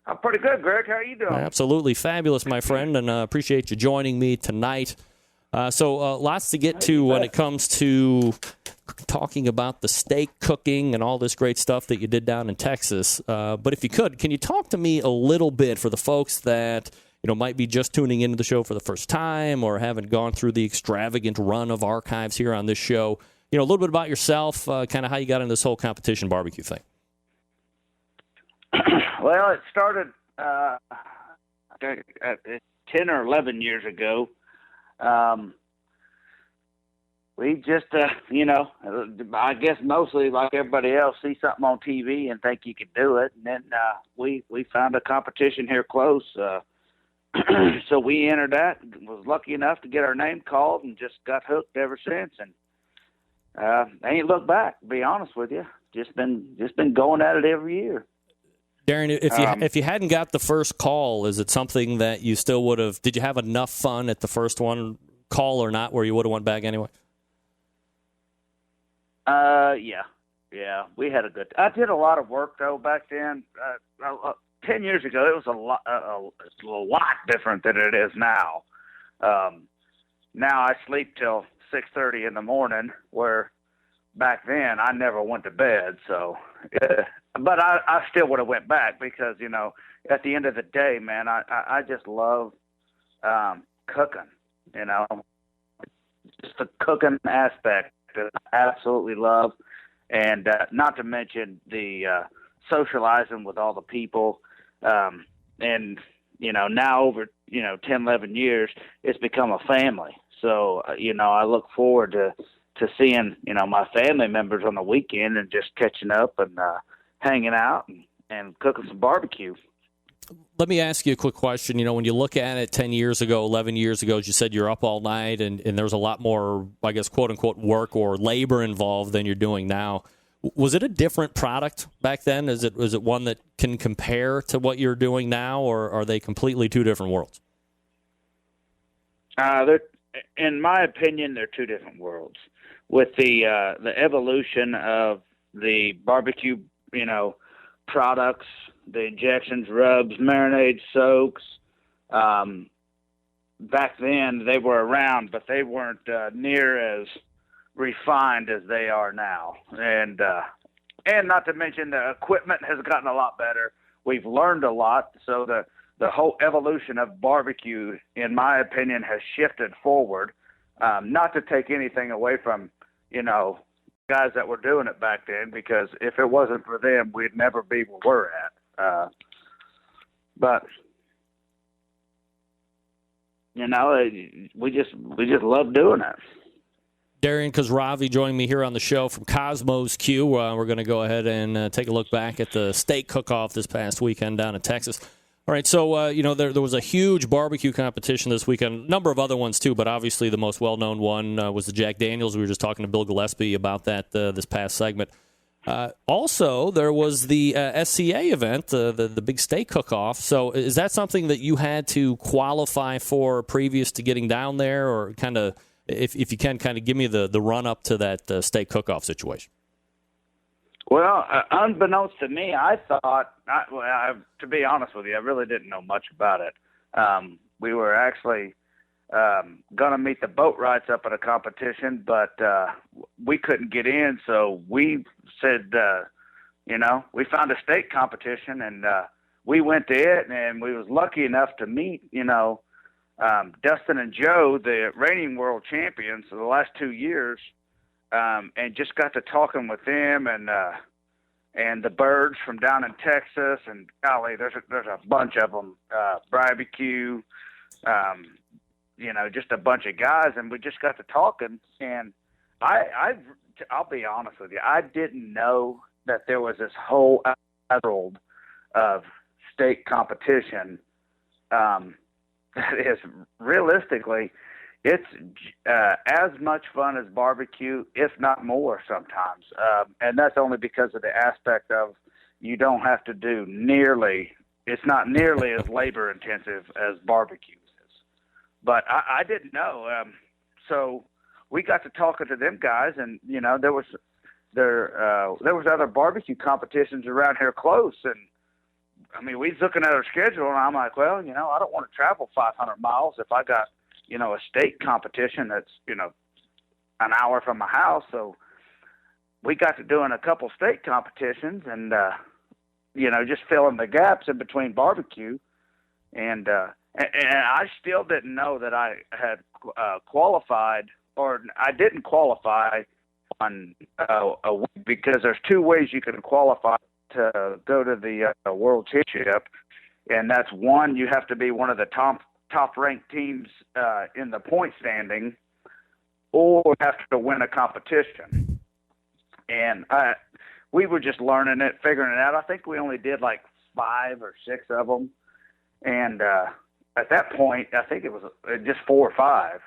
I'm pretty good, Greg. How are you doing? Absolutely fabulous, my friend, and appreciate you joining me tonight. So lots to get to when it comes to talking about the steak cooking and all this great stuff that you did down in Texas. But if you could, can you talk to me a little bit for the folks that might be just tuning into the show for the first time or haven't gone through the extravagant run of archives here on this show? A little bit about yourself, kind of how you got into this whole competition barbecue thing. Well, it started 10 or 11 years ago. We just, I guess mostly like everybody else, see something on TV and think you could do it. And then we found a competition here close. So we entered that, was lucky enough to get our name called, and just got hooked ever since. And I ain't looked back, to be honest with you. Just been going at it every year. Darren, if you hadn't got the first call, is it something that you still would have? Did you have enough fun at the first one, call or not, where you would have went back anyway? Yeah. We had a good. I did a lot of work though back then. 10 years ago, it was a lot different than it is now. Now I sleep till 6:30 in the morning, where back then I never went to bed. So, but I still would have went back because at the end of the day, man, I just love cooking. Just the cooking aspect that I absolutely love, and not to mention the socializing with all the people. And now over 10, 11 years, it's become a family. So I look forward to seeing my family members on the weekend and just catching up and hanging out and cooking some barbecue. Let me ask you a quick question. When you look at it 10 years ago, 11 years ago, as you said, you're up all night and there's a lot more, I guess, quote unquote, work or labor involved than you're doing now. Was it a different product back then? Was it one that can compare to what you're doing now, or are they completely two different worlds? In my opinion, they're two different worlds. With the evolution of the barbecue, products, the injections, rubs, marinades, soaks. Back then, they were around, but they weren't near as refined as they are now. And not to mention the equipment has gotten a lot better. We've learned a lot. So the whole evolution of barbecue, in my opinion, has shifted forward. Not to take anything away from, guys that were doing it back then, because if it wasn't for them, we'd never be where we're at. But we just love doing it. Darian Khosravi joining me here on the show from Cosmos Q. We're going to go ahead and take a look back at the steak cook-off this past weekend down in Texas. All right, so, there was a huge barbecue competition this weekend, a number of other ones too, but obviously the most well-known one was the Jack Daniels. We were just talking to Bill Gillespie about that this past segment. Also, there was the SCA event, the big steak cook-off. So is that something that you had to qualify for previous to getting down there, or kind of, if you can, kind of give me the run-up to that steak cook-off situation? Well, unbeknownst to me, I thought, to be honest with you, I really didn't know much about it. We were actually going to meet the Boatwrights up at a competition, but we couldn't get in, so we said, we found a steak competition, and we went to it, and we was lucky enough to meet, Dustin and Joe, the reigning world champions of the last 2 years, and just got to talking with them and the birds from down in Texas, and golly, there's a bunch of them, barbecue, just a bunch of guys, and we just got to talking, and I'll be honest with you. I didn't know that there was this whole world of state competition. That is realistically, it's as much fun as barbecue, if not more sometimes. And that's only because of the aspect of you don't have to do it's not nearly as labor intensive as barbecue is. But I didn't know. So we got to talking to them guys, and there was other barbecue competitions around here close, and I mean, we was looking at our schedule, and I'm like, well, I don't want to travel 500 miles if I got a state competition that's an hour from my house. So we got to doing a couple state competitions, and just filling the gaps in between barbecue, and I still didn't know that I had qualified. Or I didn't qualify on a week, because there's two ways you can qualify to go to the World Championship, and that's one, you have to be one of the top ranked teams in the point standing, or you have to win a competition. And we were just learning it, figuring it out. I think we only did like 5 or 6 of them, and at that point, I think it was just 4 or 5.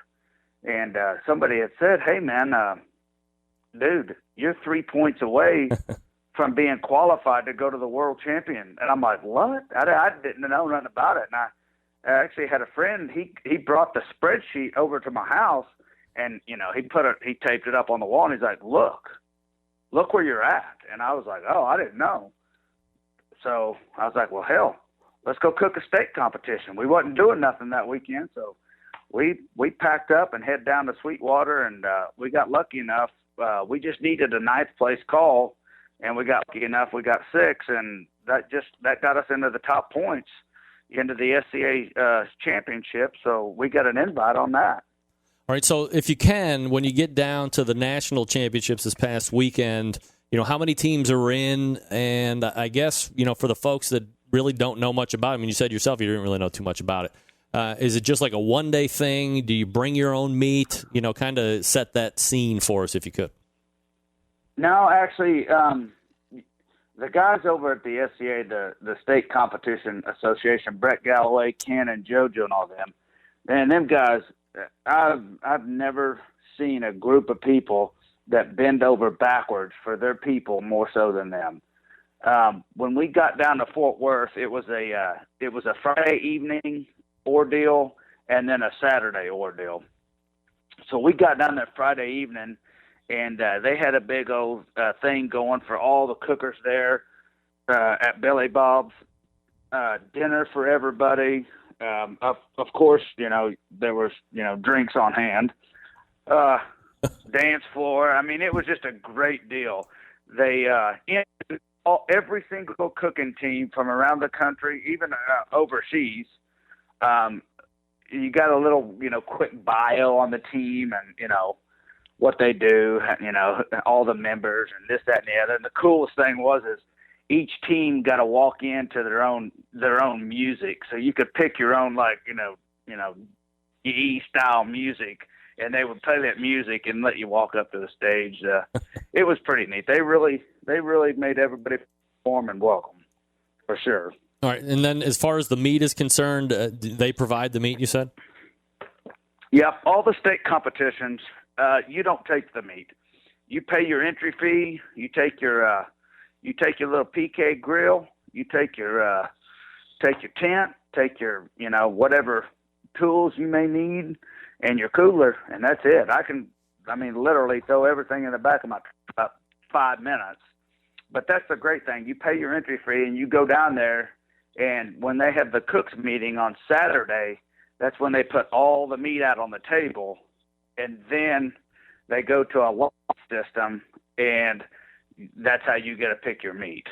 And somebody had said, hey, man, dude, you're 3 points away from being qualified to go to the world champion. And I'm like, what? I didn't know nothing about it. And I actually had a friend, he brought the spreadsheet over to my house, and, he taped it up on the wall, and he's like, look where you're at. And I was like, oh, I didn't know. So I was like, well, hell, let's go cook a steak competition. We wasn't doing nothing that weekend, so we packed up and head down to Sweetwater, and we got lucky enough. We just needed a 9th place call, and we got lucky enough. We got 6, and that got us into the top points into the SCA championship. So we got an invite on that. All right. So if you can, when you get down to the national championships this past weekend, how many teams are in? And I guess, for the folks that really don't know much about it, I mean, you said yourself you didn't really know too much about it. Is it just like a one-day thing? Do you bring your own meat? Kind of set that scene for us if you could. No, actually, the guys over at the SCA, the State Competition Association, Brett Galloway, Ken, and JoJo and all them, man, them guys, I've never seen a group of people that bend over backwards for their people more so than them. When we got down to Fort Worth, it was a Friday evening ordeal and then a Saturday ordeal. So we got down there Friday evening, and they had a big old thing going for all the cookers there at Billy Bob's, dinner for everybody. Of course, there was drinks on hand, dance floor. I mean, it was just a great deal. They every single cooking team from around the country, even overseas. You got a little, quick bio on the team, and, what they do, all the members and this, that, and the other. And the coolest thing is each team got to walk into their own music. So you could pick your own, E style music, and they would play that music and let you walk up to the stage. It was pretty neat. They really made everybody warm and welcome, for sure. All right, and then as far as the meat is concerned, they provide the meat, you said? Yep, all the state competitions, you don't take the meat. You pay your entry fee. You take your little PK grill. You take your tent. Take your whatever tools you may need, and your cooler, and that's it. I mean, literally throw everything in the back of my truck about 5 minutes. But that's the great thing. You pay your entry fee, and you go down there. And when they have the cooks meeting on Saturday, that's when they put all the meat out on the table, and then they go to a lot system, and that's how you get to pick your meat.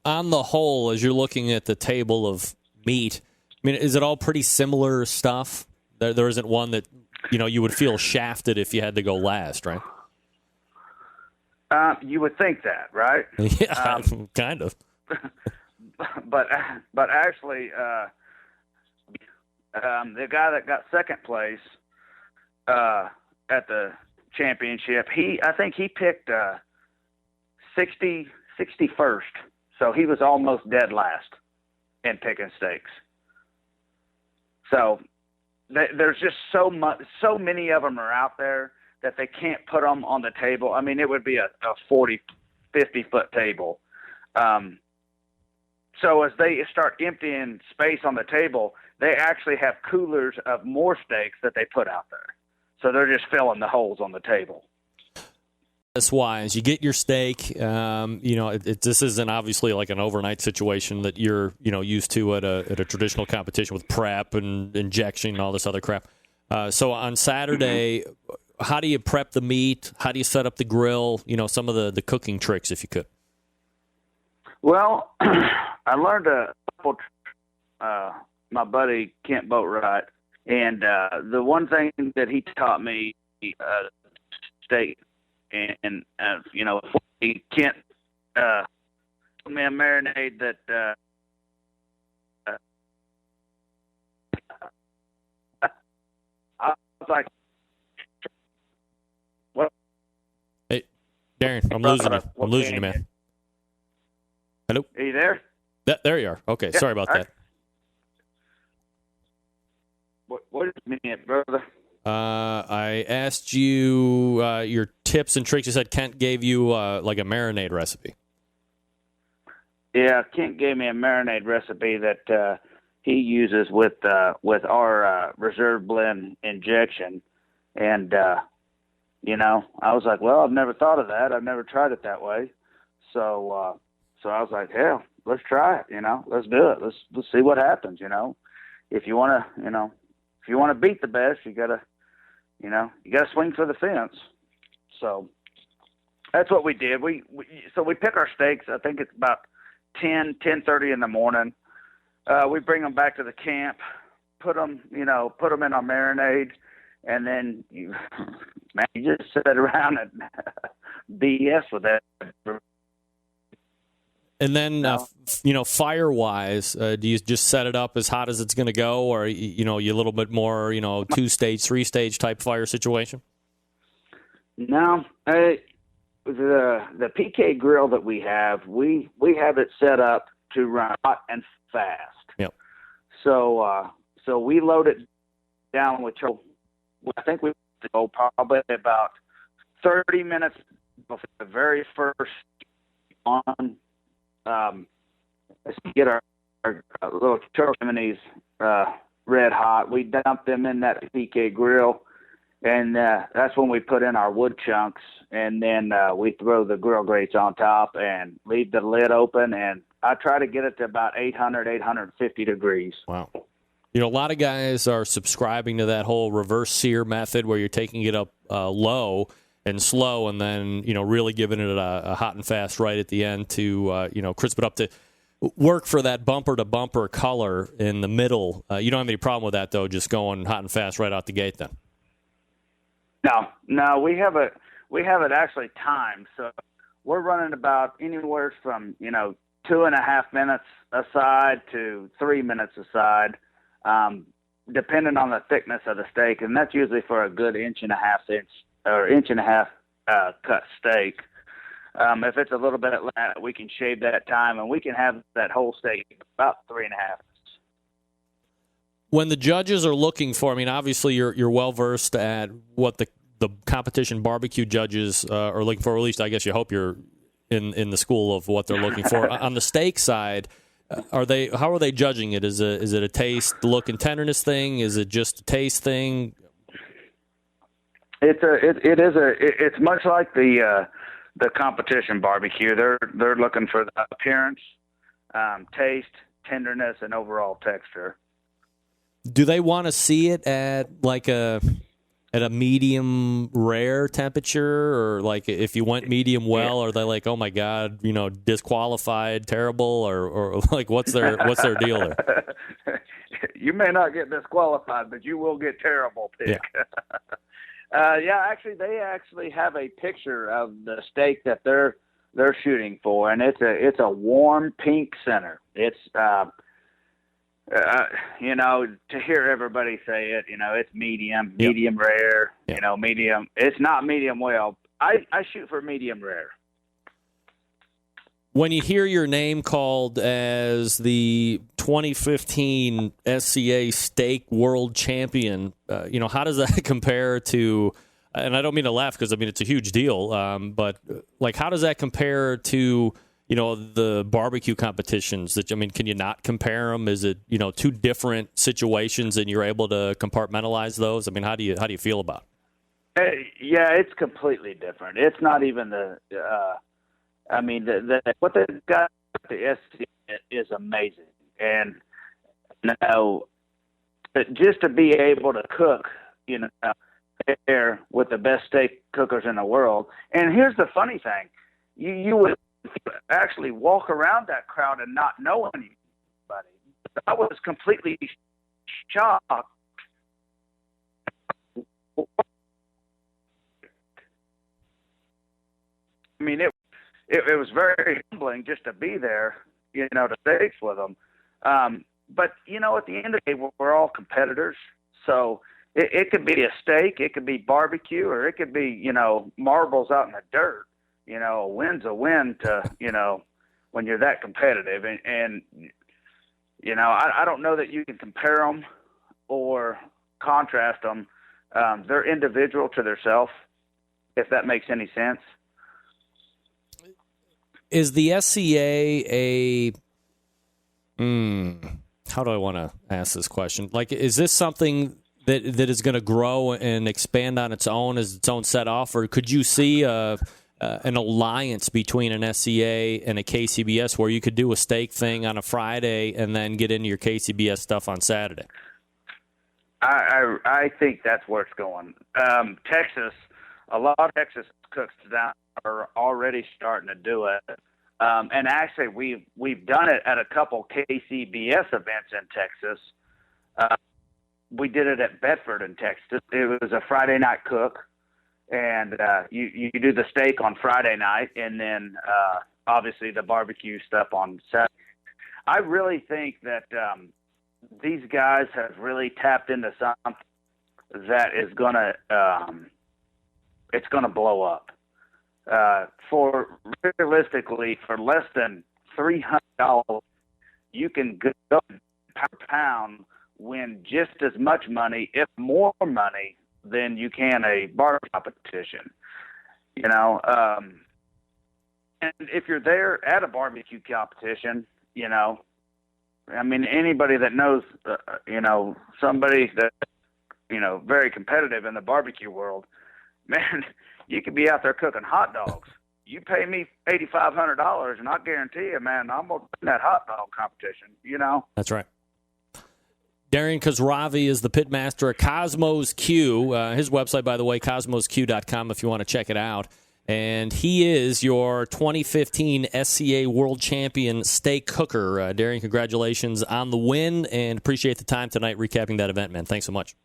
On the whole, as you're looking at the table of meat, I mean, is it all pretty similar stuff? There isn't one that you would feel shafted if you had to go last, right? You would think that, right? Yeah, kind of. But actually, the guy that got second place at the championship, I think he picked 61st, so he was almost dead last in picking steaks. So there's just so many of them are out there that they can't put them on the table. I mean, it would be a 40, 50-foot table. So as they start emptying space on the table, they actually have coolers of more steaks that they put out there. So they're just filling the holes on the table. That's wise. You get your steak. This isn't obviously like an overnight situation that you're used to at a traditional competition with prep and injection and all this other crap. So on Saturday, how do you prep the meat? How do you set up the grill? Some of the cooking tricks, if you could. Well, I learned a couple. My buddy Kent Boatwright, and the one thing that he taught me, steak, and Kent put me a marinade that I was like, "What?" Hey, Darren, I'm losing you, man. Hello? Are you there? There you are. Okay, yeah, sorry about that. What is it, brother? I asked you your tips and tricks. You said Kent gave you like a marinade recipe. Yeah, Kent gave me a marinade recipe that he uses with our reserve blend injection, and I was like, well, I've never thought of that. I've never tried it that way, so I was like, hell, let's try it. Let's do it. Let's see what happens. If you want to beat the best, you gotta swing for the fence. So that's what we did. We pick our steaks. I think it's about 10:30 in the morning. We bring them back to the camp, put them in our marinade, and then you just sit around and BS with that. And then, fire-wise, do you just set it up as hot as it's going to go, or you a little bit more, 2-stage, 3-stage type fire situation? No, the PK grill that we have it set up to run hot and fast. Yep. So we load it down with I think we go probably about 30 minutes before the very first on. Let's get our little turtle chimneys red hot. We dump them in that PK grill, and that's when we put in our wood chunks, and then we throw the grill grates on top and leave the lid open, and I try to get it to about 800, 850 degrees. Wow. A lot of guys are subscribing to that whole reverse sear method where you're taking it up low and slow, and then really giving it a hot and fast right at the end to crisp it up to work for that bumper to bumper color in the middle. You don't have any problem with that though, just going hot and fast right out the gate then. No, we have it actually timed, so we're running about anywhere from 2.5 minutes aside to 3 minutes aside, depending on the thickness of the steak, and that's usually for a good inch and a half cut steak. If it's a little bit less, we can shave that time, and we can have that whole steak about 3.5 minutes. When the judges are looking for, obviously you're well versed at what the competition barbecue judges are looking for. Or at least I guess you hope you're in the school of what they're looking for. On the steak side, how are they judging it? Is it a taste, look, and tenderness thing? Is it just a taste thing? It's much like the competition barbecue. They're looking for the appearance, taste, tenderness, and overall texture. Do they want to see it at a medium rare temperature, or like if you went medium well, are they like, oh my God, disqualified, terrible, or like what's their deal there? You may not get disqualified, but you will get terrible pick. Yeah. Actually, they actually have a picture of the steak that they're shooting for, and it's a warm pink center. It's you know, to hear everybody say it, you know, it's medium rare, you know, medium. It's not medium well. I shoot for medium rare. When you hear your name called as the 2015 SCA Steak World Champion, you know, how does that compare to, and I don't mean to laugh because, I mean, it's a huge deal, but, like, how does that compare to, you know, the barbecue competitions? That, I mean, can you not compare them? Is it, you know, two different situations and you're able to compartmentalize those? I mean, how do you feel about it? Yeah, it's completely different. It's not even I mean, what they've got at the SC is amazing. And, you know, just to be able to cook, you know, there with the best steak cookers in the world. And here's the funny thing. You would actually walk around that crowd and not know anybody. I was completely shocked. I mean, it was very humbling just to be there, you know, to steaks with them. But, you know, at the end of the day, we're all competitors. So it could be a steak, it could be barbecue, or it could be, you know, marbles out in the dirt. You know, a win's a win to, you know, when you're that competitive. And you know, I don't know that you can compare them or contrast them. They're individual to themselves, if that makes any sense. Is the SCA how do I want to ask this question? Like, is this something that is going to grow and expand on its own as its own set off, or could you see an alliance between an SCA and a KCBS where you could do a steak thing on a Friday and then get into your KCBS stuff on Saturday? I think that's where it's going. Texas, a lot of Texas cooks down are already starting to do it. And actually, we've done it at a couple KCBS events in Texas. We did it at Bedford in Texas. It was a Friday night cook, and you do the steak on Friday night, and then obviously the barbecue stuff on Saturday. I really think that these guys have really tapped into something that is gonna it's gonna blow up. For realistically, for less than $300, you can go per pound, win just as much money, if more money, than you can a bar competition. You know, and if you're there at a barbecue competition, you know, I mean, anybody that knows, you know, somebody that, you know, very competitive in the barbecue world, man, you could be out there cooking hot dogs. You pay me $8,500, and I guarantee you, man, I'm going to win that hot dog competition, you know? That's right. Darian Khosravi is the pitmaster at Cosmos Q. His website, by the way, cosmosq.com, if you want to check it out. And he is your 2015 SCA World Champion steak cooker. Darian, congratulations on the win, and appreciate the time tonight recapping that event, man. Thanks so much.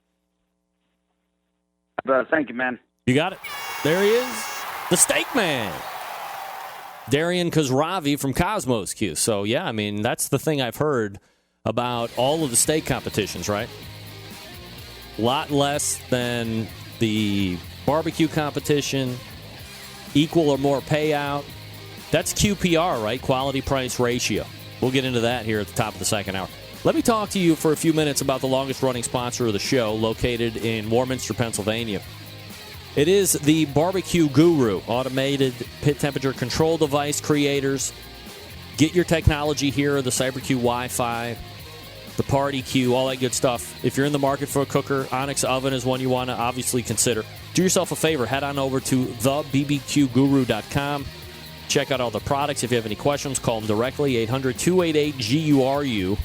Thank you, man. You got it. There he is, the steak man, Darian Khosravi from Cosmos Q. So, yeah, I mean, that's the thing I've heard about all of the steak competitions, right? A lot less than the barbecue competition, equal or more payout. That's QPR, right? Quality price ratio. We'll get into that here at the top of the second hour. Let me talk to you for a few minutes about the longest-running sponsor of the show, located in Warminster, Pennsylvania. It is the Barbecue Guru, automated pit temperature control device creators. Get your technology here, the CyberQ Wi-Fi, the Party Q, all that good stuff. If you're in the market for a cooker, Onyx Oven is one you want to obviously consider. Do yourself a favor, head on over to thebbqguru.com. Check out all the products. If you have any questions, call them directly, 800-288-GURU.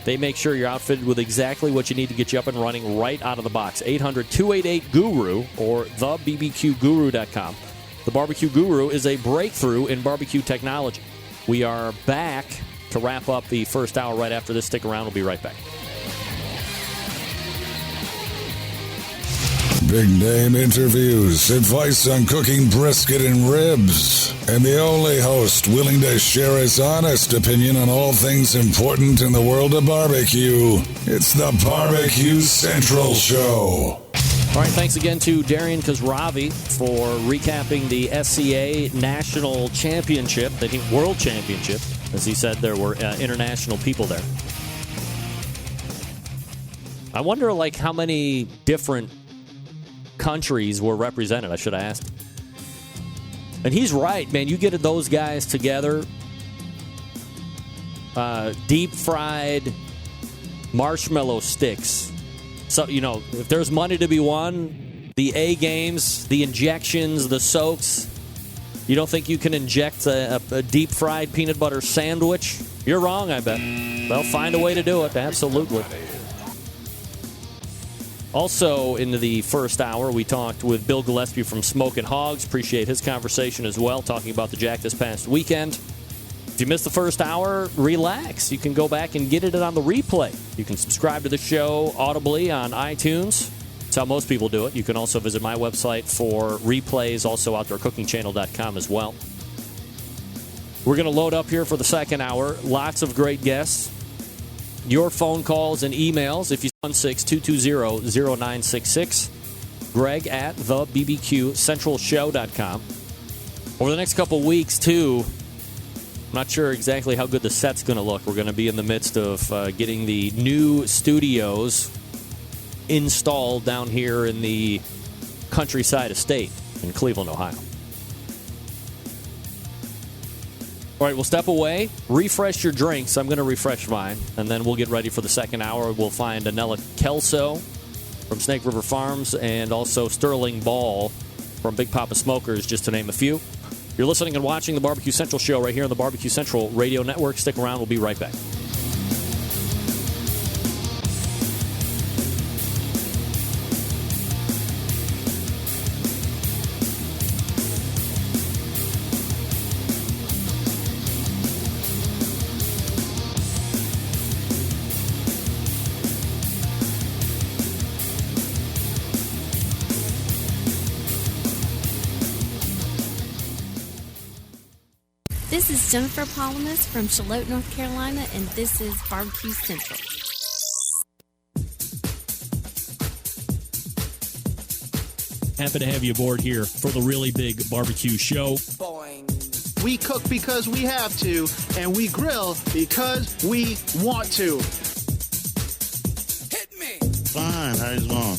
They make sure you're outfitted with exactly what you need to get you up and running right out of the box. 800-288-GURU or thebbqguru.com. The Barbecue Guru is a breakthrough in barbecue technology. We are back to wrap up the first hour right after this. Stick around. We'll be right back. Big name interviews, advice on cooking brisket and ribs, and the only host willing to share his honest opinion on all things important in the world of barbecue. It's the Barbecue Central Show. All right, thanks again to Darian Khosravi for recapping the SCA National Championship, the World Championship. As he said, there were international people there. I wonder, how many different countries were represented. I should have asked. And he's right, man. You get those guys together, deep-fried marshmallow sticks. So, if there's money to be won, the A games, the injections, the soaks, you don't think you can inject a deep-fried peanut butter sandwich? You're wrong, I bet. They'll find a way to do it, absolutely. Also, into the first hour, we talked with Bill Gillespie from Smokin' Hogs. Appreciate his conversation as well, talking about the Jack this past weekend. If you missed the first hour, relax. You can go back and get it on the replay. You can subscribe to the show audibly on iTunes. That's how most people do it. You can also visit my website for replays, also OutdoorCookingChannel.com as well. We're going to load up here for the second hour. Lots of great guests. Your phone calls and emails, if you 1-6-220-0966. Greg at thebbqcentralshow.com. Over the next couple weeks, too, I'm not sure exactly how good the set's going to look. We're going to be in the midst of getting the new studios installed down here in the countryside estate in Cleveland, Ohio. All right, we'll step away, refresh your drinks. I'm going to refresh mine, and then we'll get ready for the second hour. We'll find Anella Kelso from Snake River Farms and also Sterling Ball from Big Papa Smokers, just to name a few. You're listening and watching the Barbecue Central Show right here on the Barbecue Central Radio Network. Stick around. We'll be right back. This is Jennifer Palamas from Charlotte, North Carolina, and this is Barbecue Central. Happy to have you aboard here for the Really Big Barbecue Show. We cook because we have to, and we grill because we want to. Hit me! Fine, how's it going?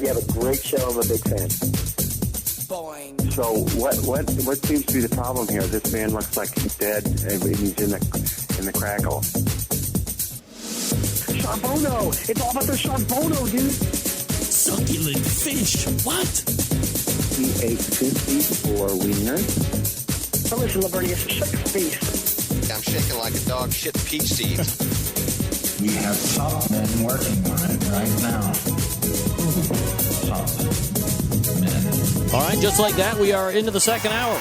You have a great show. I'm a big fan. Boing. So what seems to be the problem here? This man looks like he's dead, and he's in the crackle. Charbono! It's all about the Charbono, dude! Succulent fish! What? He ate 54 wieners. Now listen, Lavernius, shut your face. I'm shaking like a dog shit peach seed. We have top men working on it right now. Top men. All right, just like that, we are into the second hour.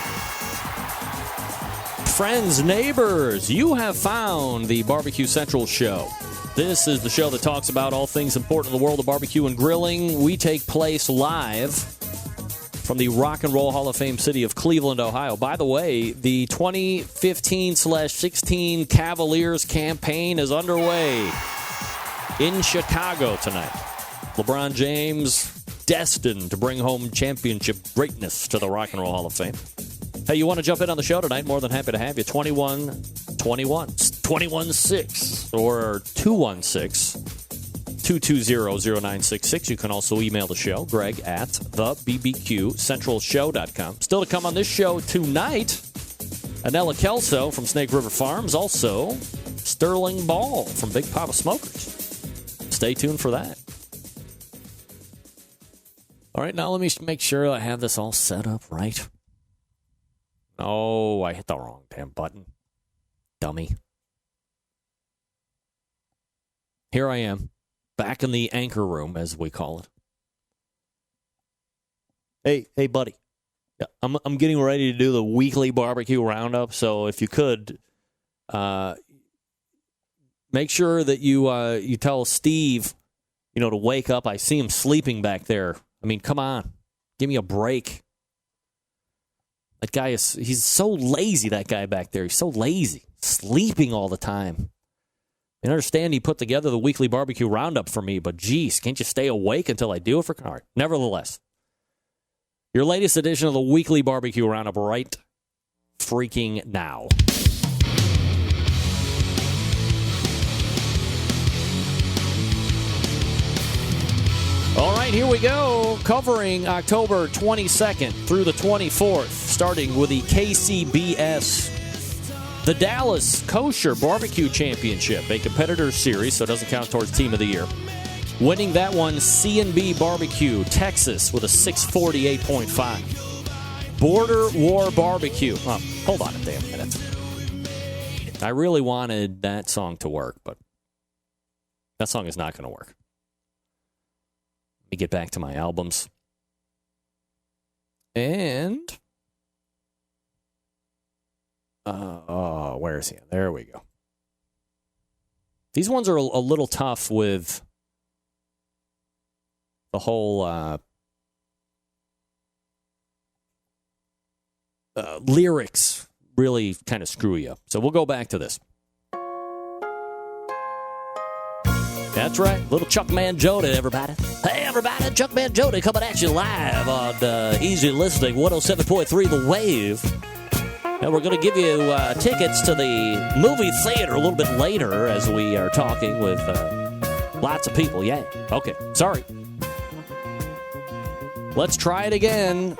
Friends, neighbors, you have found the Barbecue Central Show. This is the show that talks about all things important in the world of barbecue and grilling. We take place live from the Rock and Roll Hall of Fame city of Cleveland, Ohio. By the way, the 2015/16 Cavaliers campaign is underway in Chicago tonight. LeBron James destined to bring home championship greatness to the Rock and Roll Hall of Fame. Hey, you want to jump in on the show tonight? More than happy to have you. 216 or 220-0966. You can also email the show, Greg at thebbqcentralshow.com. Still to come on this show tonight, Anella Kelso from Snake River Farms, also Sterling Ball from Big Papa Smokers. Stay tuned for that. All right, now let me make sure I have this all set up right. Oh, I hit the wrong damn button. Dummy. Here I am, back in the anchor room, as we call it. Hey, buddy. I'm getting ready to do the weekly barbecue roundup, so if you could, make sure that you tell Steve to wake up. I see him sleeping back there. I mean, come on. Give me a break. That guy he's so lazy, that guy back there. He's so lazy. Sleeping all the time. I understand he put together the weekly barbecue roundup for me, but geez, can't you stay awake until I do it for all right. Nevertheless, your latest edition of the weekly barbecue roundup right freaking now. All right, here we go. Covering October 22nd through the 24th, starting with the KCBS. The Dallas Kosher Barbecue Championship, a competitor series, so it doesn't count towards Team of the Year. Winning that one, C&B Barbecue, Texas, with a 648.5. Border War Barbecue. Oh, hold on a damn minute. I really wanted that song to work, but that song is not going to work. Let me get back to my albums. And where is he? There we go. These ones are a little tough with the whole lyrics really kind of screw you up. So we'll go back to this. That's right. Little Chuck Mangione, everybody. Hey, everybody. Chuck Mangione coming at you live on Easy Listening 107.3 The Wave. And we're going to give you tickets to the movie theater a little bit later as we are talking with lots of people. Yeah. Okay. Sorry. Let's try it again.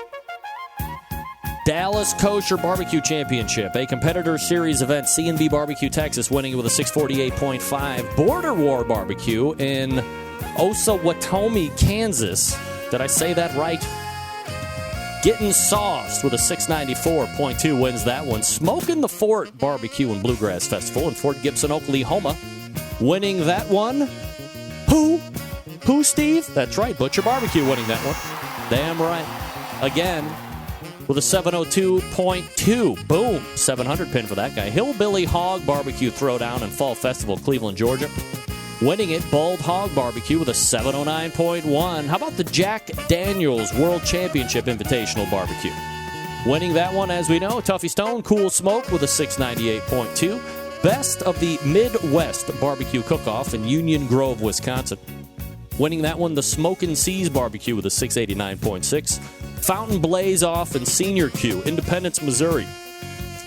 Dallas Kosher Barbecue Championship, a competitor series event, C&B Barbecue, Texas, winning with a 648.5. Border War Barbecue in Osawatomie, Kansas. Did I say that right? Getting Sauced with a 694.2 wins that one. Smoking the Fort Barbecue and Bluegrass Festival in Fort Gibson, Oklahoma. Winning that one. Who, Steve? That's right, Butcher Barbecue winning that one. Damn right. Again, with a 702.2. Boom. 700 pin for that guy. Hillbilly Hog Barbecue Throwdown and Fall Festival, Cleveland, Georgia. Winning it, Bald Hog Barbecue with a 709.1. How about the Jack Daniels World Championship Invitational Barbecue? Winning that one, as we know, Tuffy Stone Cool Smoke with a 698.2. Best of the Midwest Barbecue Cook-Off in Union Grove, Wisconsin. Winning that one, the Smokin' Seas Barbecue with a 689.6. Fountain Blaze Off and Senior Q, Independence, Missouri.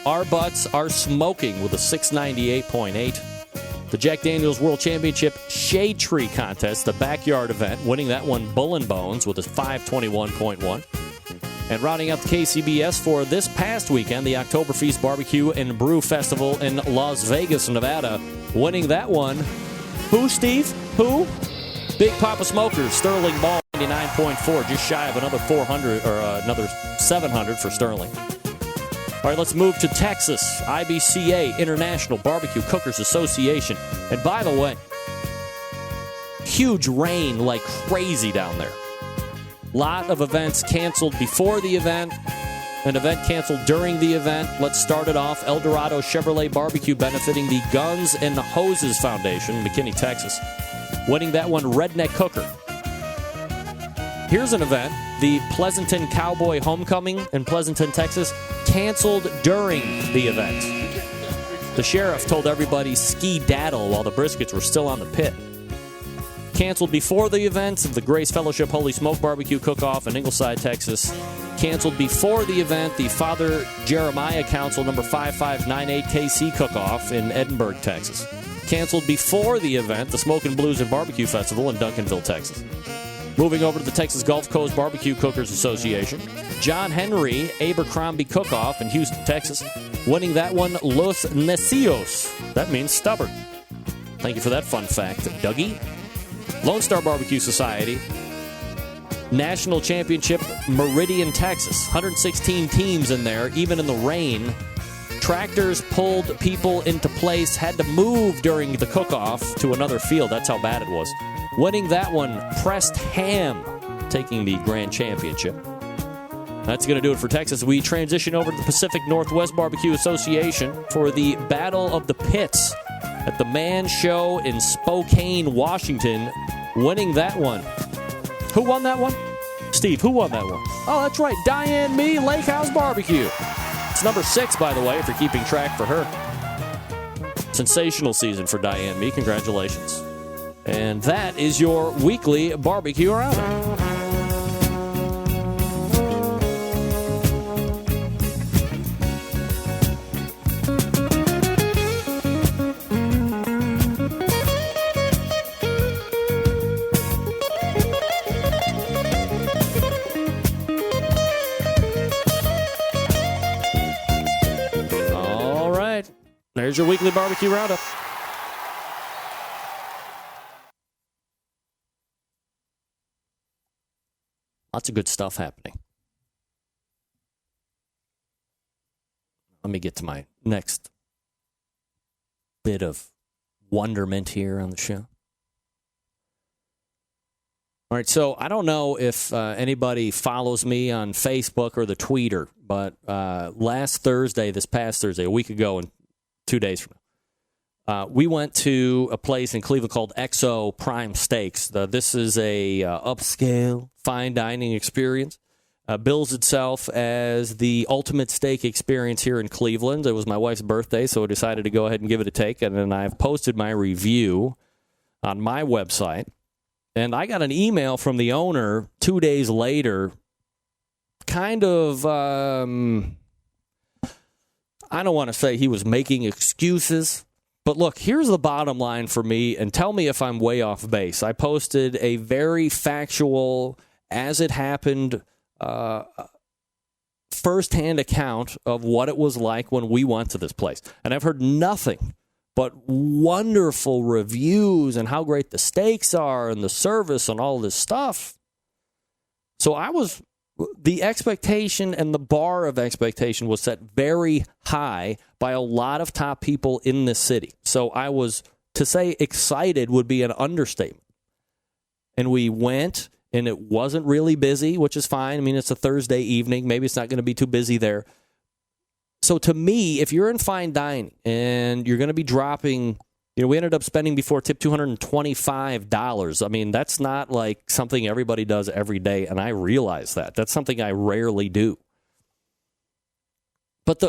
Our Butts Are Smoking with a 698.8. The Jack Daniels World Championship Shade Tree Contest, the backyard event, winning that one, Bull and Bones with a 521.1. And rounding out the KCBS for this past weekend, the Oktoberfest Barbecue and Brew Festival in Las Vegas, Nevada, winning that one. Who, Steve? Who? Big Papa Smokers, Sterling Ball, 99.4, just shy of another 400 or another 700 for Sterling. All right, let's move to Texas. IBCA, International Barbecue Cookers Association. And by the way, huge rain like crazy down there. Lot of events canceled before the event. An event canceled during the event. Let's start it off. El Dorado Chevrolet Barbecue benefiting the Guns and Hoses Foundation, McKinney, Texas. Winning that one, Redneck Cooker. Here's an event. The Pleasanton Cowboy Homecoming in Pleasanton, Texas, canceled during the event. The sheriff told everybody ski-daddle while the briskets were still on the pit. Canceled before the event, the Grace Fellowship Holy Smoke Barbecue Cook-Off in Ingleside, Texas. Canceled before the event, the Father Jeremiah Council number 5598 KC Cook-Off in Edinburgh, Texas. Canceled before the event, the Smokin' Blues and Barbecue Festival in Duncanville, Texas. Moving over to the Texas Gulf Coast Barbecue Cookers Association. John Henry Abercrombie Cook-Off in Houston, Texas. Winning that one, Los Necios. That means stubborn. Thank you for that fun fact, Dougie. Lone Star Barbecue Society. National Championship, Meridian, Texas. 116 teams in there, even in the rain. Tractors pulled people into place, had to move during the cook-off to another field. That's how bad it was. Winning that one, Pressed Ham, taking the grand championship. That's going to do it for Texas. We transition over to the Pacific Northwest Barbecue Association for the Battle of the Pits at the Man Show in Spokane, Washington. winning that one. Who won that one? Steve, who won that one? Oh, that's right. Diane Mee, Lake House Barbecue. It's number 6, by the way, if you're keeping track for her. Sensational season for Diane Mee. Congratulations. And that is your weekly barbecue roundup. There's your weekly barbecue roundup. Lots of good stuff happening. Let me get to my next bit of wonderment here on the show. All right, so I don't know if anybody follows me on Facebook or the Tweeter, but last Thursday, this past Thursday, a week ago, and 2 days from now, we went to a place in Cleveland called XO Prime Steaks. This is a upscale, fine dining experience. Bills itself as the ultimate steak experience here in Cleveland. It was my wife's birthday, so I decided to go ahead and give it a take. And then I've posted my review on my website. And I got an email from the owner 2 days later, kind of... I don't want to say he was making excuses, but look, here's the bottom line for me, and tell me if I'm way off base. I posted a very factual, as it happened, firsthand account of what it was like when we went to this place. And I've heard nothing but wonderful reviews and how great the steaks are and the service and all this stuff. So the expectation and the bar of expectation was set very high by a lot of top people in this city. So to say excited would be an understatement. And we went, and it wasn't really busy, which is fine. I mean, it's a Thursday evening. Maybe it's not going to be too busy there. So to me, if you're in fine dining and you're going to be dropping... we ended up spending before tip $225. I mean, that's not like something everybody does every day, and I realize that. That's something I rarely do. But,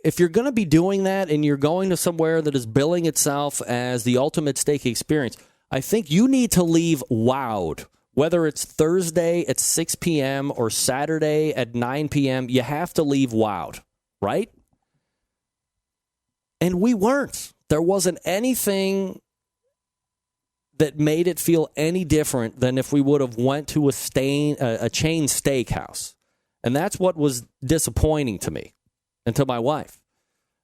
if you're going to be doing that and you're going to somewhere that is billing itself as the ultimate steak experience, I think you need to leave wowed. Whether it's Thursday at 6 p.m. or Saturday at 9 p.m., you have to leave wowed, right? And we weren't. There wasn't anything that made it feel any different than if we would have went to a chain steakhouse. And that's what was disappointing to me and to my wife.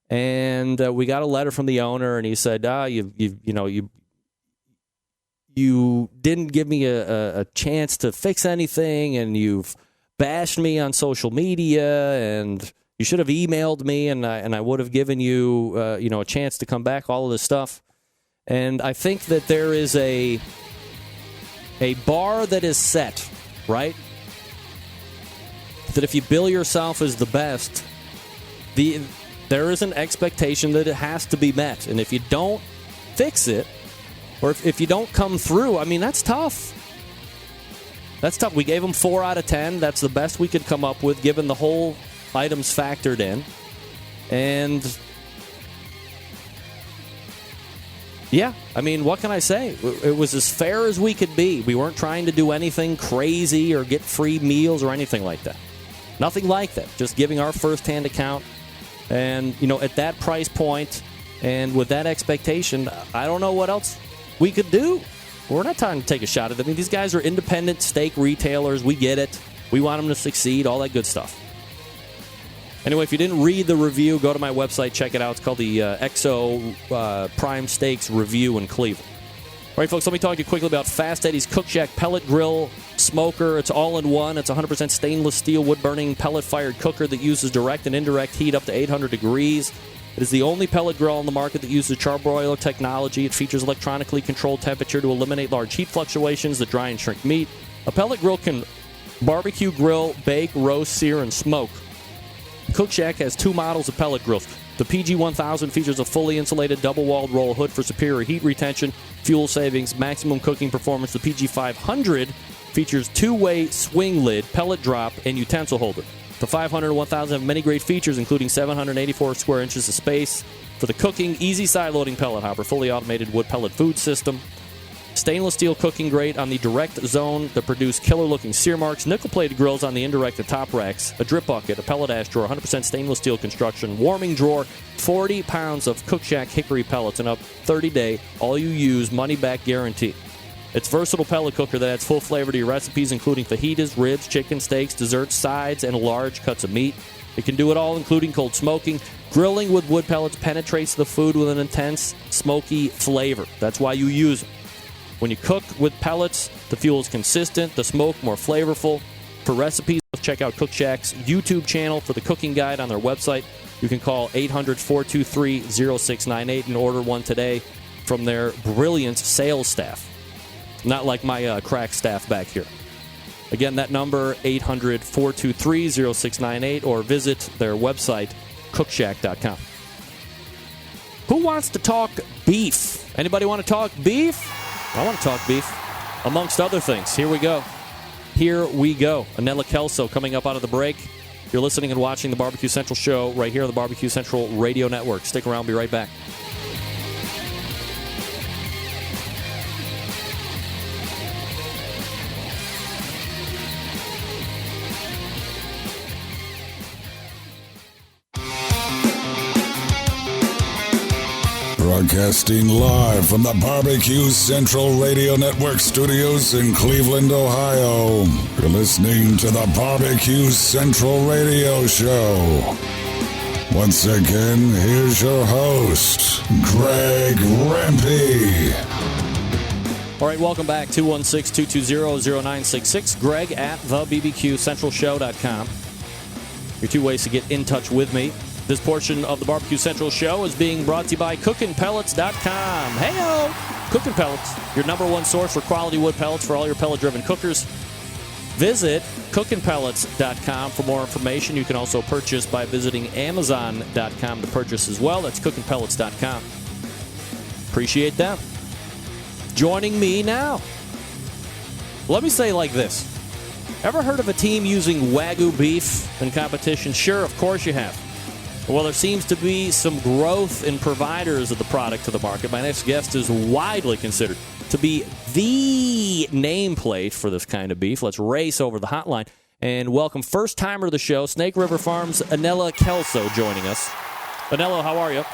And we got a letter from the owner, and he said, you didn't give me a chance to fix anything, and you've bashed me on social media, and... you should have emailed me, and I would have given you, a chance to come back, all of this stuff. And I think that there is a bar that is set, right? That if you bill yourself as the best, there is an expectation that it has to be met. And if you don't fix it, or if you don't come through, I mean, that's tough. That's tough. We gave them 4 out of 10. That's the best we could come up with, given the whole... items factored in. And yeah, I mean, what can I say? It was as fair as we could be. We weren't trying to do anything crazy or get free meals or anything like that. Nothing like that. Just giving our firsthand account. And, at that price point and with that expectation, I don't know what else we could do. We're not trying to take a shot at them. I mean, these guys are independent steak retailers. We get it. We want them to succeed, all that good stuff. Anyway, if you didn't read the review, go to my website, check it out. It's called the XO Prime Steaks Review in Cleveland. All right, folks, let me talk to you quickly about Fast Eddie's Cook Shack Pellet Grill Smoker. It's all in one. It's 100% stainless steel wood-burning pellet-fired cooker that uses direct and indirect heat up to 800 degrees. It is the only pellet grill on the market that uses charbroiler technology. It features electronically controlled temperature to eliminate large heat fluctuations that dry and shrink meat. A pellet grill can barbecue, grill, bake, roast, sear, and smoke. Cook Shack has 2 models of pellet grills. The PG-1000 features a fully insulated double-walled roll hood for superior heat retention, fuel savings, maximum cooking performance. The PG-500 features two-way swing lid, pellet drop, and utensil holder. The 500 and 1000 have many great features, including 784 square inches of space for the cooking, easy side-loading pellet hopper, fully automated wood pellet food system, stainless steel cooking grate on the direct zone that produce killer-looking sear marks, nickel-plated grills on the indirect and top racks, a drip bucket, a pellet ash drawer, 100% stainless steel construction, warming drawer, 40 pounds of Cook Shack hickory pellets, and a 30-day, all-you-use, money-back guarantee. It's a versatile pellet cooker that adds full flavor to your recipes, including fajitas, ribs, chicken, steaks, desserts, sides, and large cuts of meat. It can do it all, including cold smoking. Grilling with wood pellets penetrates the food with an intense, smoky flavor. That's why you use them. When you cook with pellets, the fuel is consistent, the smoke more flavorful. For recipes, check out Cook Shack's YouTube channel for the cooking guide on their website. You can call 800-423-0698 and order one today from their brilliant sales staff. Not like my crack staff back here. Again, that number, 800-423-0698, or visit their website, cookshack.com. Who wants to talk beef? Anybody want to talk beef? I want to talk beef, amongst other things. Here we go. Anela Kelso coming up out of the break. You're listening and watching the Barbecue Central show right here on the Barbecue Central Radio Network. Stick around. Be right back. Broadcasting live from the Barbecue Central Radio Network studios in Cleveland, Ohio. You're listening to the Barbecue Central Radio Show. Once again, here's your host, Greg Rempe. All right, welcome back. 216-220-0966. Greg at thebbqcentralshow.com. Your two ways to get in touch with me. This portion of the Barbecue Central show is being brought to you by cookinpellets.com. Hey-o! Cookin' Pellets, your number one source for quality wood pellets for all your pellet-driven cookers. Visit cookinpellets.com for more information. You can also purchase by visiting amazon.com to purchase as well. That's cookinpellets.com. Appreciate them. Joining me now. Let me say it like this. Ever heard of a team using Wagyu beef in competition? Sure, of course you have. Well, there seems to be some growth in providers of the product to the market. My next guest is widely considered to be the nameplate for this kind of beef. Let's race over the hotline and welcome first-timer to the show, Snake River Farms' Anela Kelso joining us. Anela, how are you?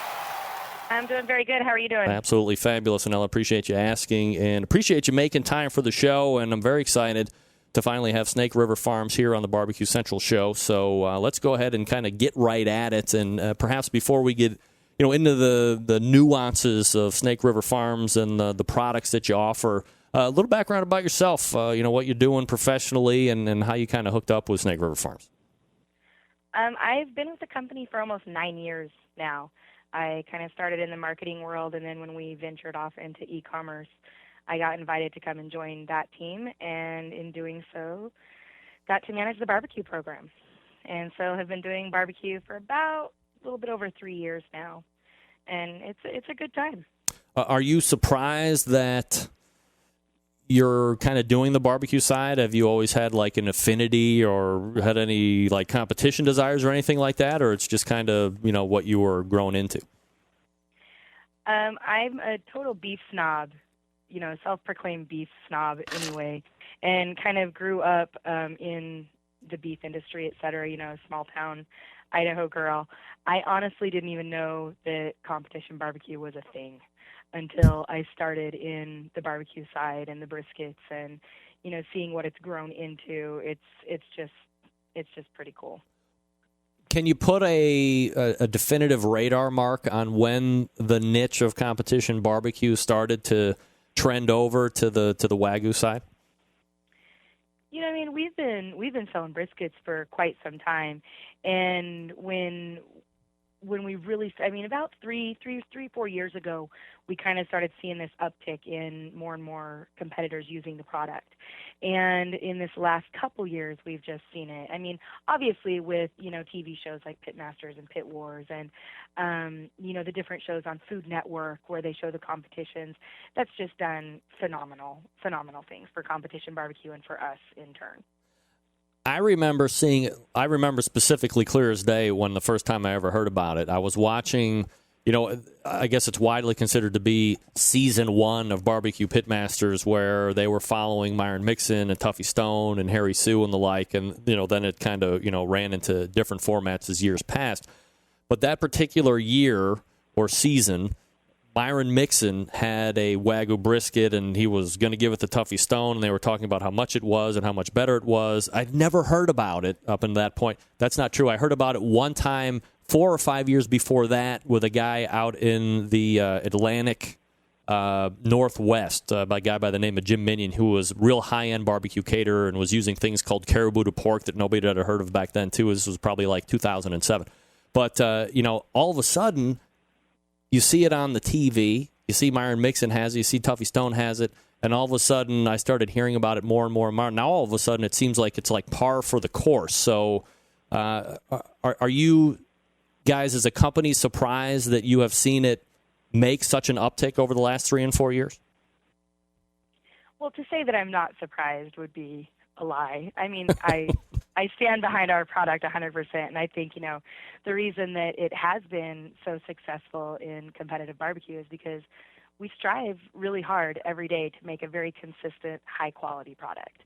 I'm doing very good. How are you doing? Absolutely fabulous, Anela. Appreciate you asking and appreciate you making time for the show, and I'm very excited to finally have Snake River Farms here on the Barbecue Central show. So let's go ahead and kind of get right at it. And perhaps before we get into the nuances of Snake River Farms and the products that you offer, a little background about yourself, what you're doing professionally and how you kind of hooked up with Snake River Farms. I've been with the company for almost 9 years now. I kind of started in the marketing world, and then when we ventured off into e-commerce, I got invited to come and join that team, and in doing so, got to manage the barbecue program. And so have been doing barbecue for about a little bit over 3 years now, and it's a good time. Are you surprised that you're kind of doing the barbecue side? Have you always had like an affinity or had any like competition desires or anything like that, or it's just kind of what you were grown into? I'm a total beef snob. Self-proclaimed beef snob anyway, and kind of grew up in the beef industry, et cetera, small town Idaho girl. I honestly didn't even know that competition barbecue was a thing until I started in the barbecue side and the briskets and, seeing what it's grown into. It's just pretty cool. Can you put a definitive radar mark on when the niche of competition barbecue started to trend over to the Wagyu side? We've been selling briskets for quite some time, and when when we really, I mean, about 4 years ago, we kind of started seeing this uptick in more and more competitors using the product. And in this last couple years, we've just seen it. I mean, obviously with, TV shows like Pitmasters and Pit Wars and, the different shows on Food Network where they show the competitions, that's just done phenomenal things for competition barbecue and for us in turn. I remember specifically clear as day when the first time I ever heard about it. I was watching, I guess it's widely considered to be season 1 of Barbecue Pitmasters, where they were following Myron Mixon and Tuffy Stone and Harry Sue and the like. And, then it kind of, ran into different formats as years passed. But that particular year or season, Myron Mixon had a Wagyu brisket, and he was going to give it to Tuffy Stone, and they were talking about how much it was and how much better it was. I'd never heard about it up until that point. That's not true. I heard about it one time 4 or 5 years before that with a guy out in the Atlantic Northwest, a guy by the name of Jim Minion, who was real high-end barbecue caterer and was using things called caribou to pork that nobody had ever heard of back then, too. This was probably like 2007. But, all of a sudden, you see it on the TV. You see Myron Mixon has it. You see Tuffy Stone has it. And all of a sudden, I started hearing about it more and more and more. Now, all of a sudden, it seems like it's like par for the course. So are you guys, as a company, surprised that you have seen it make such an uptick over the last 3 and 4 years? Well, to say that I'm not surprised would be a lie. I mean, I stand behind our product 100%, and I think, the reason that it has been so successful in competitive barbecue is because we strive really hard every day to make a very consistent, high-quality product.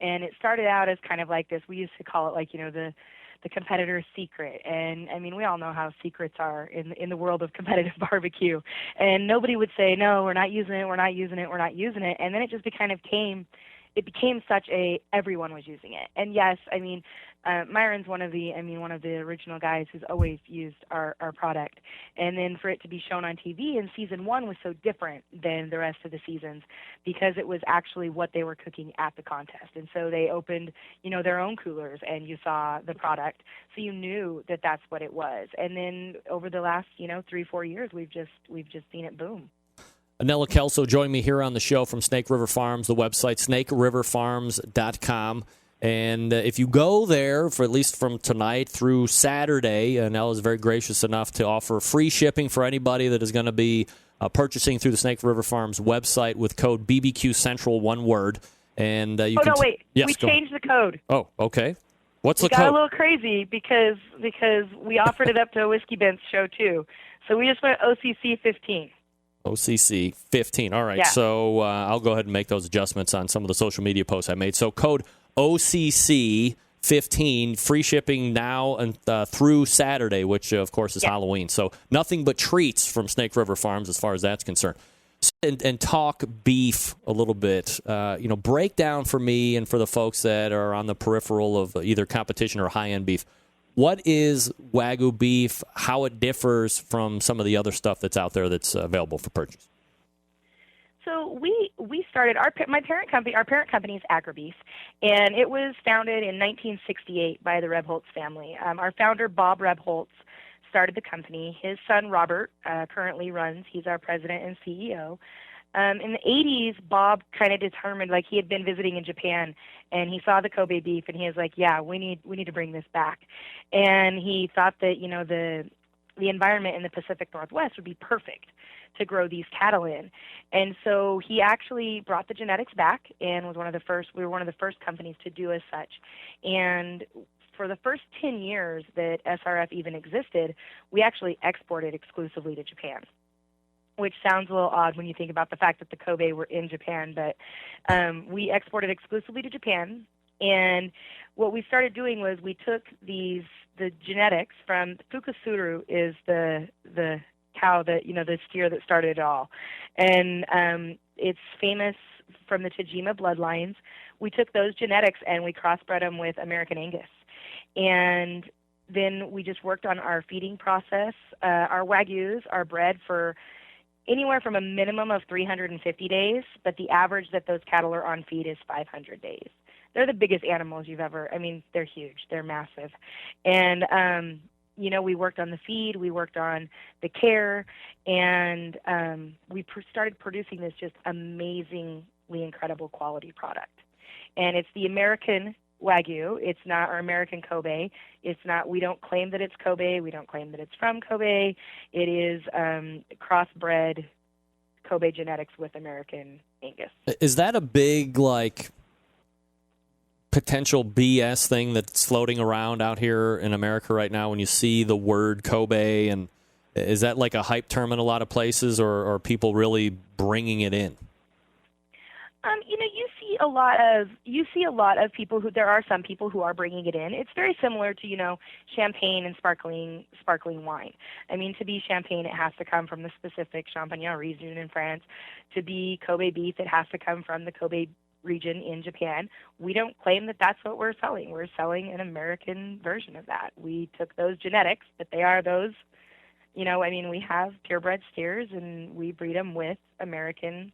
And it started out as kind of like this. We used to call it like, the competitor's secret. And, I mean, we all know how secrets are in the world of competitive barbecue. And nobody would say, no, we're not using it, we're not using it, we're not using it. And then it just became such a, everyone was using it. And yes, I mean, Myron's one of the original guys who's always used our product. And then for it to be shown on TV in season 1 was so different than the rest of the seasons because it was actually what they were cooking at the contest. And so they opened, their own coolers and you saw the product. So you knew that that's what it was. And then over the last, 3-4 years, we've just seen it boom. Anela Kelso joined me here on the show from Snake River Farms, the website, snakeriverfarms.com. And if you go there, for at least from tonight through Saturday, Anela is very gracious enough to offer free shipping for anybody that is going to be purchasing through the Snake River Farms website with code BBQ Central, one word. And you can wait. Yes, we changed the code. Oh, okay. What's the code? We got a little crazy because we offered it up to a Whiskey Bench show, too. So we just went OCC 15. OCC 15. All right. Yeah. So I'll go ahead and make those adjustments on some of the social media posts I made. So code OCC 15, free shipping now and through Saturday, which, of course, is Halloween. So nothing but treats from Snake River Farms as far as that's concerned. And talk beef a little bit. Break down for me and for the folks that are on the peripheral of either competition or high-end beef. What is Wagyu beef, how it differs from some of the other stuff that's out there that's available for purchase? So we started, our parent company is AgriBeef, and it was founded in 1968 by the Rebholz family. Our founder, Bob Rebholz, started the company. His son, Robert, currently runs. He's our president and CEO. In the 80s, Bob kind of determined, like he had been visiting in Japan, and he saw the Kobe beef, and he was like, yeah, we need to bring this back. And he thought that, the environment in the Pacific Northwest would be perfect to grow these cattle in. And so he actually brought the genetics back and was we were one of the first companies to do as such. And for the first 10 years that SRF even existed, we actually exported exclusively to Japan, which sounds a little odd when you think about the fact that the Kobe were in Japan, but we exported exclusively to Japan. And what we started doing was we took the genetics from Fukusuru is the cow that, the steer that started it all. And it's famous from the Tajima bloodlines. We took those genetics and we crossbred them with American Angus. And then we just worked on our feeding process. Our Wagyus are bred for anywhere from a minimum of 350 days, but the average that those cattle are on feed is 500 days. They're the biggest animals you've ever, they're huge. They're massive. And we worked on the feed, we worked on the care, and we started producing this just amazingly incredible quality product. And it's the American Wagyu. It's not our American Kobe. It's not. We don't claim that it's Kobe. We don't claim that it's from Kobe. It is crossbred Kobe genetics with American Angus. Is that a big, like, potential BS thing that's floating around out here in America right now when you see the word Kobe? And is that like a hype term in a lot of places, or are people really bringing it in? You see a lot of people who, there are some people who are bringing it in. It's very similar to, champagne and sparkling wine. I mean, to be champagne, it has to come from the specific Champagne region in France. To be Kobe beef, it has to come from the Kobe region in Japan. We don't claim that that's what we're selling. We're selling an American version of that. We took those genetics, but they are those, we have purebred steers, and we breed them with American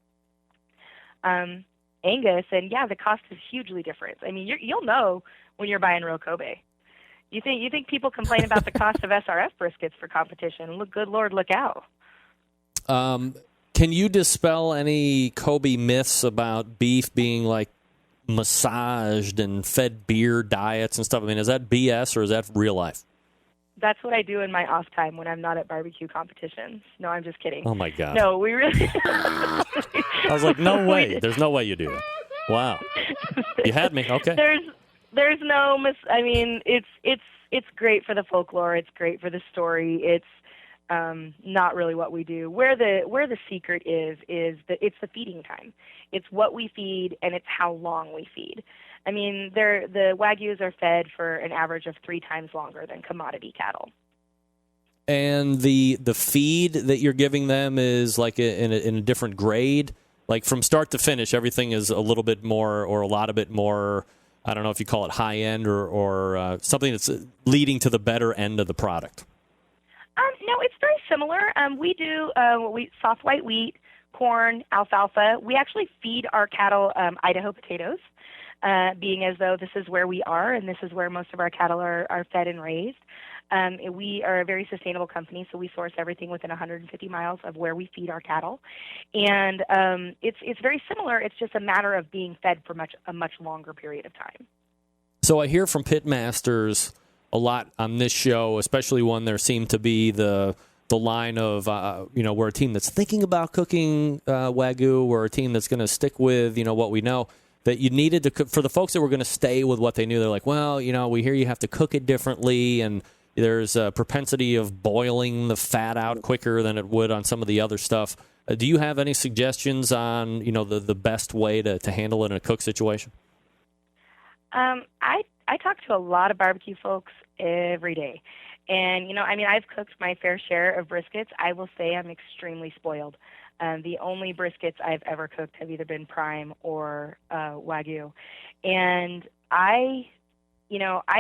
Angus, and the cost is hugely different. I mean, you'll know when you're buying real Kobe. You think people complain about the cost of SRF briskets for competition? Good Lord, look out. Can you dispel any Kobe myths about beef being like massaged and fed beer diets and stuff? I mean, is that BS or is that real life? That's what I do in my off time when I'm not at barbecue competitions. No, I'm just kidding. Oh, my God. No, we really... I was like, no way. There's no way you do that. Wow. You had me. Okay. There's no it's great for the folklore. It's great for the story. It's not really what we do. Where the secret is that it's the feeding time. It's what we feed, and it's how long we feed. I mean, the Wagyus are fed for an average of 3 times longer than commodity cattle. And the feed that you're giving them is like in a different grade? Like from start to finish, everything is a little bit more or a lot of bit more, I don't know if you call it high end or something that's leading to the better end of the product. No, it's very similar. We do soft white wheat, corn, alfalfa. We actually feed our cattle Idaho potatoes. Being as though this is where we are and this is where most of our cattle are fed and raised. We are a very sustainable company, so we source everything within 150 miles of where we feed our cattle. And it's very similar. It's just a matter of being fed for a much longer period of time. So I hear from pit masters a lot on this show, especially when there seem to be the line of, we're a team that's thinking about cooking Wagyu, we're a team that's going to stick with, what we know. That you needed to cook, for the folks that were going to stay with what they knew, they're like, well, we hear you have to cook it differently, and there's a propensity of boiling the fat out quicker than it would on some of the other stuff. Do you have any suggestions on, the best way to handle it in a cook situation? I talk to a lot of barbecue folks every day. And, I've cooked my fair share of briskets. I will say I'm extremely spoiled. The only briskets I've ever cooked have either been prime or Wagyu. And I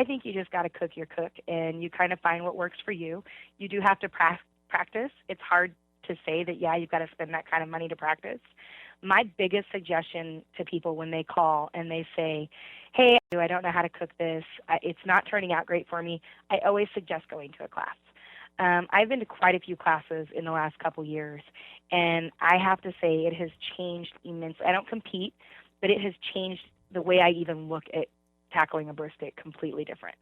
think you just got to cook your cook, and you kind of find what works for you. You do have to practice. It's hard to say that, you've got to spend that kind of money to practice. My biggest suggestion to people when they call and they say, hey, I don't know how to cook this, it's not turning out great for me, I always suggest going to a class. I've been to quite a few classes in the last couple years, and I have to say it has changed immensely. I don't compete, but it has changed the way I even look at tackling a brisket completely different.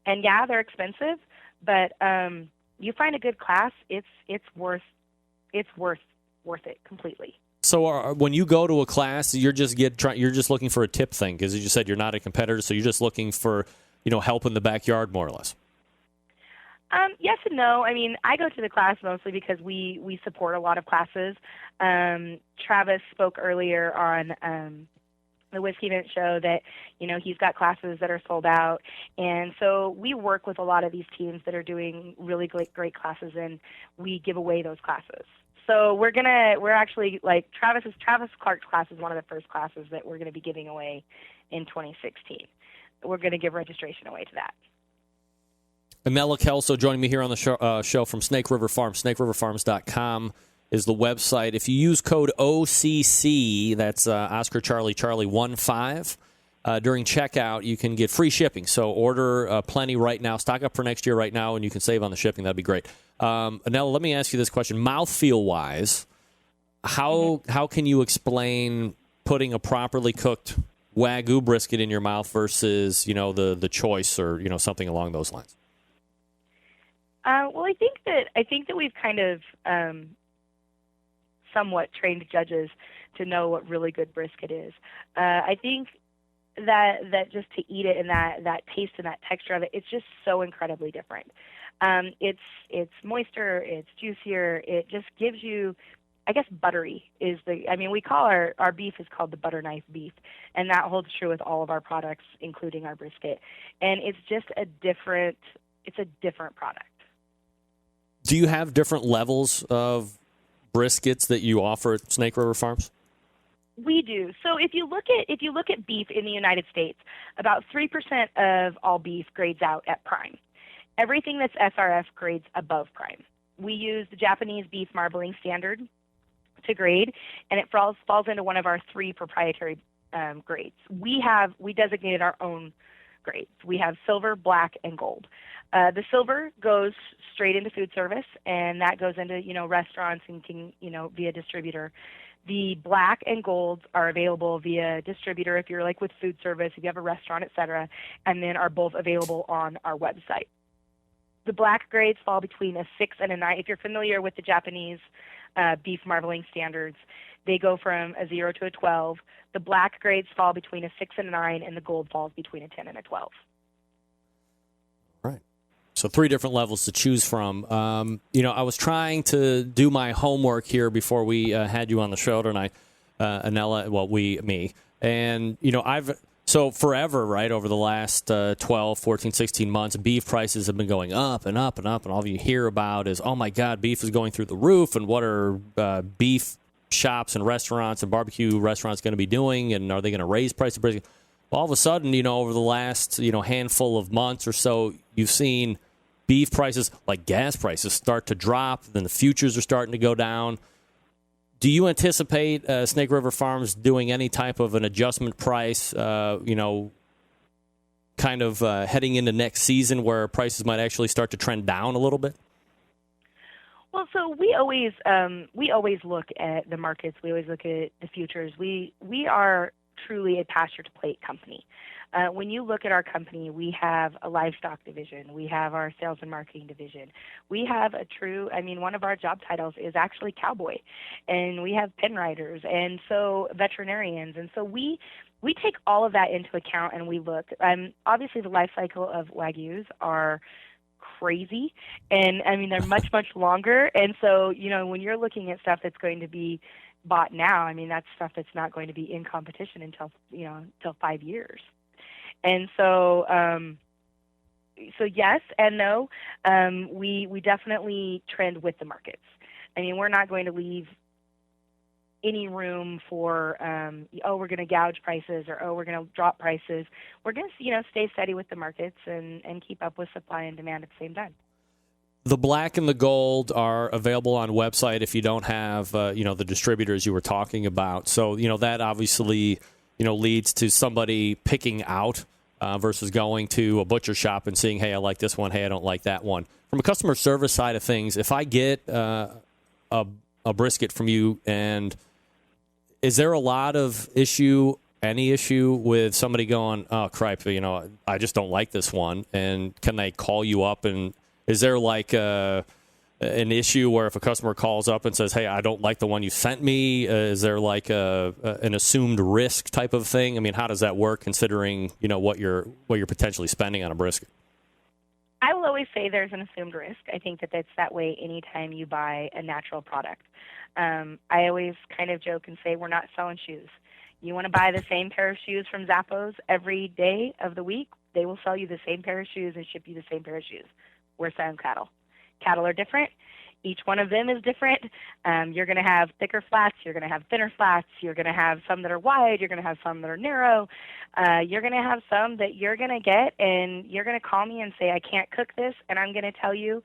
And they're expensive, but you find a good class, it's worth it completely. So when you go to a class, you're just looking for a tip thing, because as you said, you're not a competitor, so you're just looking for help in the backyard, more or less. Yes and no. I mean, I go to the class mostly because we support a lot of classes. Travis spoke earlier on the Whiskey Event show that, he's got classes that are sold out. And so we work with a lot of these teams that are doing really great classes, and we give away those classes. So we're actually, like, Travis Clark's class is one of the first classes that we're going to be giving away in 2016. We're going to give registration away to that. Amela Kelso joining me here on the show from Snake River Farms. SnakeRiverFarms.com is the website. If you use code OCC, that's Oscar Charlie 15, during checkout, you can get free shipping. So order plenty right now. Stock up for next year right now, and you can save on the shipping. That'd be great. Anela, let me ask you this question. Mouthfeel-wise, how can you explain putting a properly cooked Wagyu brisket in your mouth versus, the choice or, something along those lines? Well, I think that we've kind of somewhat trained judges to know what really good brisket is. I think that just to eat it and that taste and that texture of it, it's just so incredibly different. It's moister, it's juicier, it just gives you, I guess, buttery is we call our beef is called the butter knife beef, and that holds true with all of our products, including our brisket. And it's just a different product. Do you have different levels of briskets that you offer at Snake River Farms? We do. So if you look at beef in the United States, about 3% of all beef grades out at prime. Everything that's SRF grades above prime. We use the Japanese beef marbling standard to grade, and it falls into one of our 3 proprietary grades. We designated our own grades. We have silver, black, and gold. The silver goes straight into food service, and that goes into restaurants and can via distributor. The black and golds are available via distributor if you're like with food service, if you have a restaurant, etc., and then are both available on our website. The black grades fall between a 6 and a 9. If you're familiar with the Japanese beef marbling standards, they go from a 0 to a 12. The black grades fall between a 6 and a 9, and the gold falls between a 10 and a 12. Right. So 3 different levels to choose from. I was trying to do my homework here before we had you on the show tonight, Anela. Well, me. And, So forever, right, over the last 12, 14, 16 months, beef prices have been going up and up and up, and all you hear about is, oh, my God, beef is going through the roof, and what are beef shops and restaurants and barbecue restaurants going to be doing, and are they going to raise prices? Well, all of a sudden, over the last, handful of months or so, you've seen beef prices, like gas prices, start to drop, then the futures are starting to go down. Do you anticipate Snake River Farms doing any type of an adjustment price, kind of heading into next season where prices might actually start to trend down a little bit? Well, so we always look at the markets. We always look at the futures. We are truly a pasture-to-plate company. When you look at our company, we have a livestock division. We have our sales and marketing division. We have one of our job titles is actually cowboy, and we have pen riders, and so veterinarians. And so we take all of that into account, and we look. Obviously, the life cycle of Wagyus are crazy, and they're much, much longer. And so, when you're looking at stuff that's going to be bought now, that's stuff that's not going to be in competition until 5 years. And so, yes and no. We definitely trend with the markets. We're not going to leave any room for, we're going to gouge prices or, we're going to drop prices. We're going to, stay steady with the markets and keep up with supply and demand at the same time. The black and the gold are available on website if you don't have, the distributors you were talking about. So, that obviously, leads to somebody picking out versus going to a butcher shop and seeing, hey, I like this one, hey, I don't like that one. From a customer service side of things, if I get a brisket from you, and is there a lot of any issue with somebody going, oh, cripe, I just don't like this one, and can they call you up, and is there like an issue where if a customer calls up and says, hey, I don't like the one you sent me, is there like an assumed risk type of thing? How does that work considering, what you're potentially spending on a brisket? I will always say there's an assumed risk. I think that's that way anytime you buy a natural product. I always kind of joke and say we're not selling shoes. You want to buy the same pair of shoes from Zappos every day of the week, they will sell you the same pair of shoes and ship you the same pair of shoes. We're selling cattle. Cattle are different. Each one of them is different. You're going to have thicker flats. You're going to have thinner flats. You're going to have some that are wide. You're going to have some that are narrow. You're going to have some that you're going to get, and you're going to call me and say, I can't cook this, and I'm going to tell you,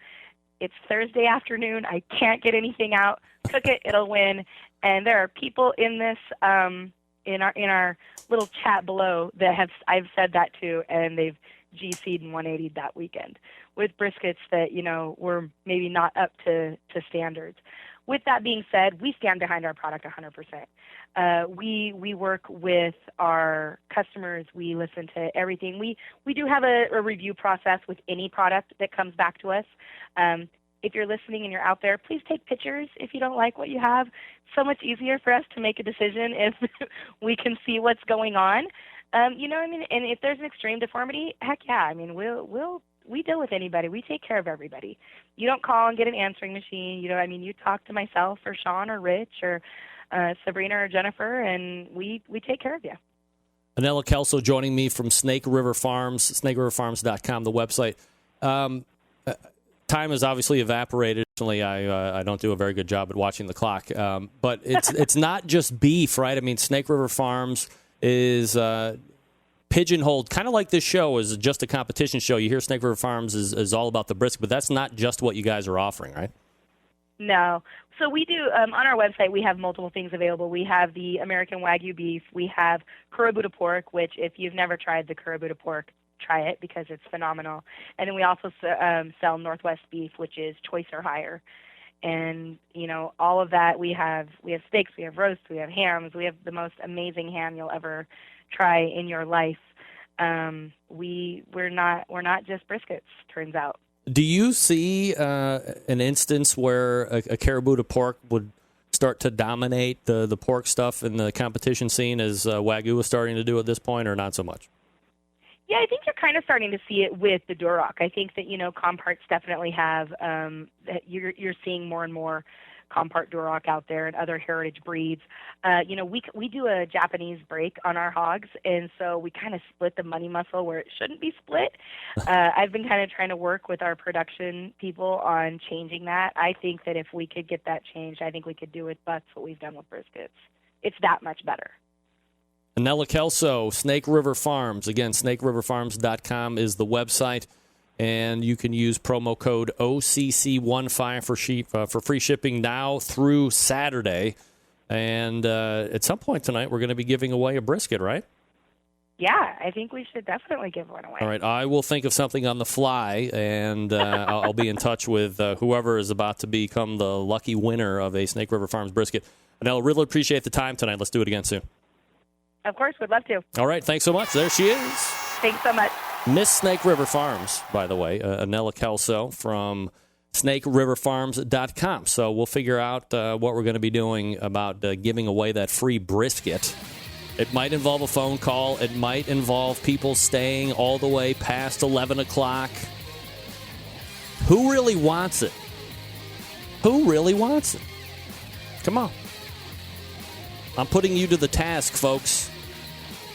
it's Thursday afternoon. I can't get anything out. Cook it. It'll win. And there are people in this in our little chat below that I've said that to, and they've GC'd and 180'd that weekend with briskets that, you know, were maybe not up to standards. With that being said, we stand behind our product 100%. We work with our customers. We listen to everything. We do have a review process with any product that comes back to us. If you're listening and you're out there, please take pictures if you don't like what you have. So much easier for us to make a decision if we can see what's going on. You know what I mean? And if there's an extreme deformity, heck yeah. I mean, we deal with anybody. We take care of everybody. You don't call and get an answering machine. You know, I mean, you talk to myself or Sean or Rich or Sabrina or Jennifer, and we take care of you. Anella Kelso joining me from Snake River Farms, snakeriverfarms.com, the website. Time has obviously evaporated. I don't do a very good job at watching the clock. But it's not just beef, right? I mean, Snake River Farms is pigeonholed, kind of like this show is just a competition show. You hear Snake River Farms is all about the brisket, but that's not just what you guys are offering, right? No. So we do, on our website, we have multiple things available. We have the American Wagyu beef. We have Kurabuta pork, which if you've never tried the Kurabuta pork, try it because it's phenomenal. And then we also sell Northwest beef, which is choice or higher. And, you know, all of that, we have steaks, we have roasts, we have hams, we have the most amazing ham you'll ever try in your life. We're not just briskets, turns out. Do you see an instance where a Kurabuta pork would start to dominate the pork stuff in the competition scene as Wagyu is starting to do at this point, or not so much? Yeah, I think you're kind of starting to see it with the Duroc. I think that, you know, comparts definitely have, you're seeing more and more compart Duroc out there and other heritage breeds. You know, we do a Japanese break on our hogs, and so we kind of split the money muscle where it shouldn't be split. I've been kind of trying to work with our production people on changing that. I think that if we could get that changed, I think we could do with butts what we've done with briskets. It's that much better. Anella Kelso, Snake River Farms. Again, snakeriverfarms.com is the website, and you can use promo code OCC15 for free shipping now through Saturday. And at some point tonight, we're going to be giving away a brisket, right? Yeah, I think we should definitely give one away. All right, I will think of something on the fly, and I'll be in touch with whoever is about to become the lucky winner of a Snake River Farms brisket. Anella, really appreciate the time tonight. Let's do it again soon. Of course, would love to. All right, thanks so much. There she is. Thanks so much. Miss Snake River Farms, by the way, Anella Kelso from snakeriverfarms.com. So we'll figure out what we're going to be doing about giving away that free brisket. It might involve a phone call. It might involve people staying all the way past 11 o'clock. Who really wants it? Who really wants it? Come on. I'm putting you to the task, folks.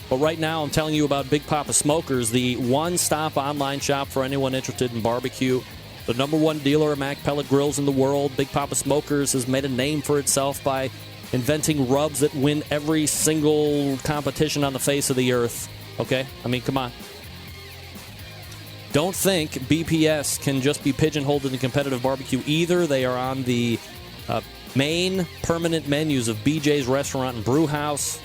But right now, I'm telling you about Big Papa Smokers, the one-stop online shop for anyone interested in barbecue. The number one dealer of Mac pellet grills in the world. Big Papa Smokers has made a name for itself by inventing rubs that win every single competition on the face of the earth. Okay? I mean, come on. Don't think BPS can just be pigeonholed in the competitive barbecue either. They are on the main permanent menus of BJ's Restaurant and Brew House.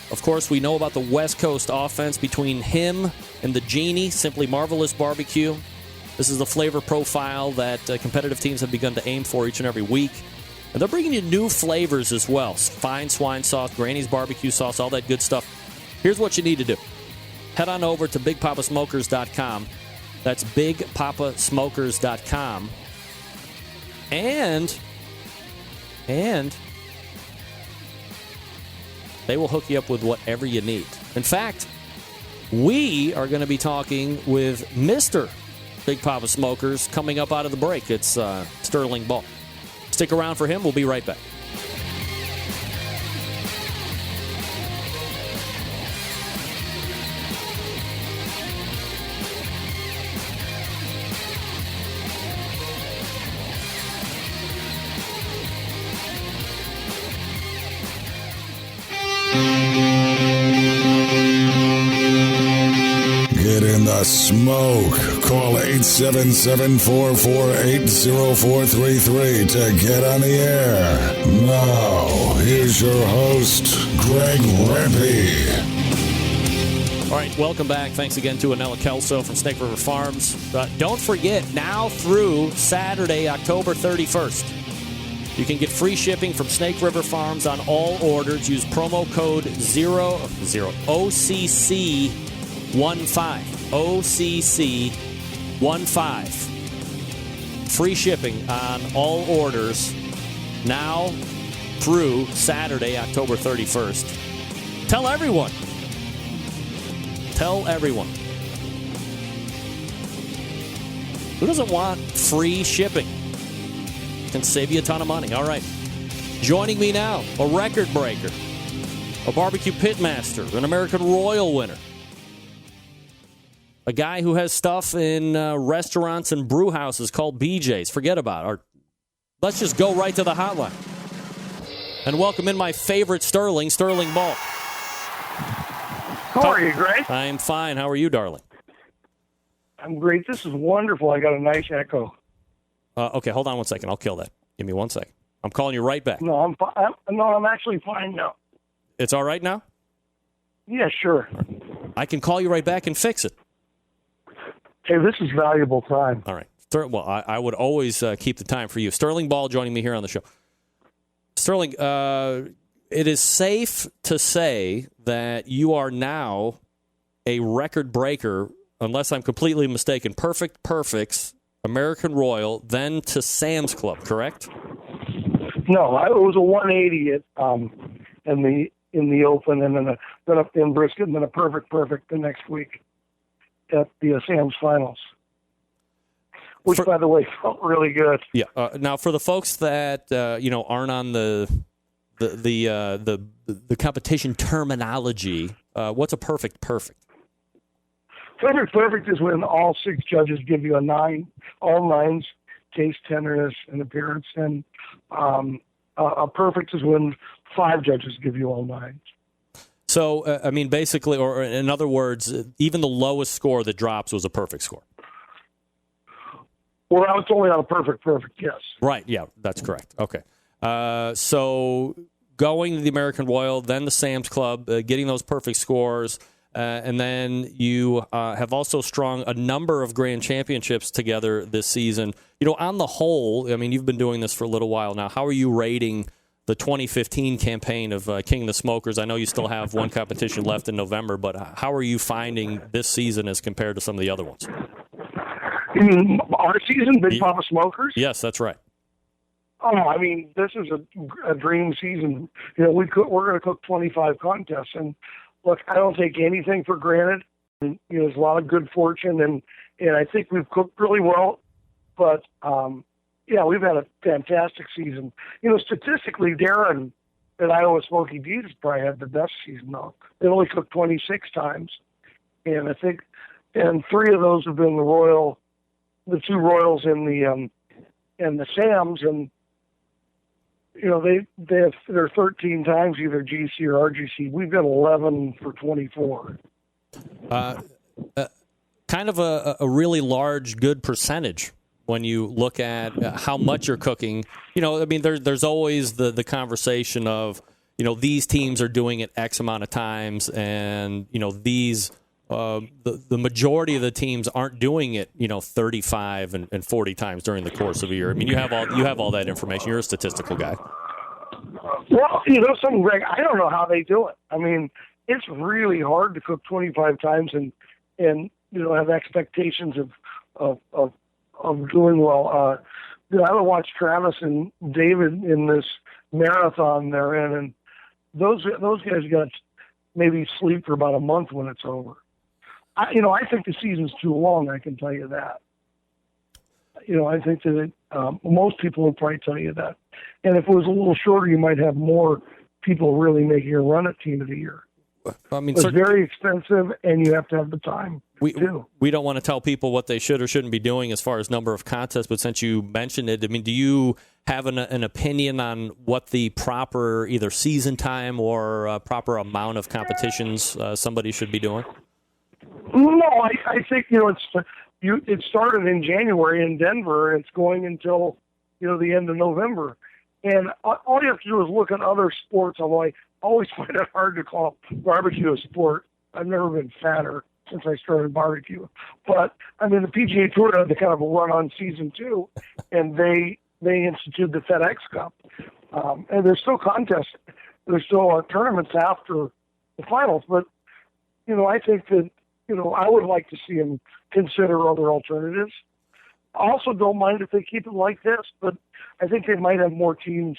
Of course, we know about the West Coast offense between him and the Genie, Simply Marvelous Barbecue. This is the flavor profile that competitive teams have begun to aim for each and every week. And they're bringing you new flavors as well. Fine swine sauce, Granny's barbecue sauce, all that good stuff. Here's what you need to do. Head on over to BigPapaSmokers.com. That's BigPapaSmokers.com. And they will hook you up with whatever you need. In fact, we are going to be talking with Mr. Big Papa Smokers coming up out of the break. It's Sterling Ball. Stick around for him. We'll be right back. Get in the smoke. Call 877-448-0433 to get on the air. Now, here's your host, Greg Rempe. All right, welcome back. Thanks again to Anella Kelso from Snake River Farms. Don't forget, now through Saturday, October 31st, you can get free shipping from Snake River Farms on all orders. Use promo code OCC15. OCC15. Free shipping on all orders now through Saturday, October 31st. Tell everyone. Tell everyone. Who doesn't want free shipping? Can save you a ton of money. All right. Joining me now, a record breaker, a barbecue pitmaster, an American Royal winner, a guy who has stuff in restaurants and brew houses called BJ's. Forget about it. Let's just go right to the hotline. And welcome in my favorite Sterling Ball. How are you, Greg? I'm fine. How are you, darling? I'm great. This is wonderful. I got a nice echo. Okay, hold on one second. I'll kill that. Give me 1 second. I'm calling you right back. No, I'm actually fine now. It's all right now? Yeah, sure. I can call you right back and fix it. Hey, this is valuable time. All right. Well, I would always keep the time for you. Sterling Ball joining me here on the show. Sterling, it is safe to say that you are now a record breaker, unless I'm completely mistaken. Perfects, American Royal, then to Sam's Club, correct? No, it was a 180 in the Open, and then up in Brisket, and then a perfect the next week at the Sam's Finals, which, by the way, felt really good. Yeah. Now, for the folks that aren't on the competition terminology, what's a perfect? Perfect is when all 6 judges give you a 9, all 9s, taste, tenderness, and appearance, and a perfect is when 5 judges give you all 9s. So, basically, or in other words, even the lowest score that drops was a perfect score. Well, that was only on a perfect, yes. Right, yeah, that's correct. Okay. So going to the American Royal, then the Sam's Club, getting those perfect scores, and then you have also strung a number of grand championships together this season. On the whole, you've been doing this for a little while now. How are you rating the 2015 campaign of King of the Smokers? I know you still have one competition left in November, but how are you finding this season as compared to some of the other ones? You mean our season, Big Papa Smokers? Yes, that's right. Oh, this is a dream season. We're going to cook 25 contests, and look, I don't take anything for granted. And, there's a lot of good fortune, and I think we've cooked really well. But we've had a fantastic season. Statistically, Darren at Iowa Smoky Deeds probably had the best season. Though they only cooked 26 times, and I think, 3 of those have been the 2 Royals and the Sam's, and they're 13 times either GC or RGC. We've got 11 for 24. Kind of a really large, good percentage when you look at how much you're cooking. There's always the conversation of, these teams are doing it X amount of times, and, these the majority of the teams aren't doing it, 35 and 40 times during the course of a year. You have all that information. You're a statistical guy. Well, something, Greg, I don't know how they do it. It's really hard to cook 25 times and have expectations of doing well. I would watch Travis and David in this marathon they're in, and those guys got to maybe sleep for about a month when it's over. I think the season's too long. I can tell you that. I think that most people would probably tell you that. And if it was a little shorter, you might have more people really making a run at Team of the Year. It's very expensive, and you have to have the time. We don't want to tell people what they should or shouldn't be doing as far as number of contests, but since you mentioned it, do you have an opinion on what the proper either season time or proper amount of competitions somebody should be doing? No, I think it's it started in January in Denver, and it's going until, the end of November. And all you have to do is look at other sports, although I always find it hard to call barbecue a sport. I've never been fatter since I started barbecue. But, the PGA Tour had the kind of a run-on season, too, and they instituted the FedEx Cup. And there's still contests. There's still tournaments after the finals. But, I think that, I would like to see them consider other alternatives. I also don't mind if they keep it like this, but I think they might have more teams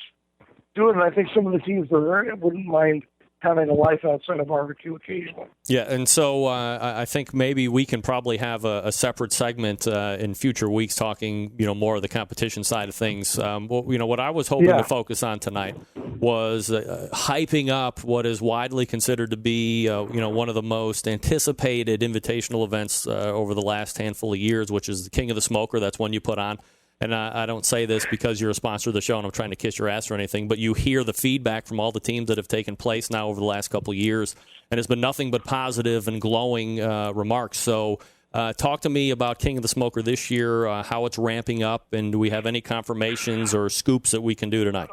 do it. And I think some of the teams that are in it wouldn't mind having a life outside of barbecue occasionally. Yeah, and so I think maybe we can probably have a separate segment in future weeks talking, more of the competition side of things. What I was hoping to focus on tonight was hyping up what is widely considered to be, one of the most anticipated invitational events over the last handful of years, which is the King of the Smoker. That's one you put on. And I don't say this because you're a sponsor of the show and I'm trying to kiss your ass or anything, but you hear the feedback from all the teams that have taken place now over the last couple of years, and it's been nothing but positive and glowing remarks. So talk to me about King of the Smoker this year, how it's ramping up, and do we have any confirmations or scoops that we can do tonight?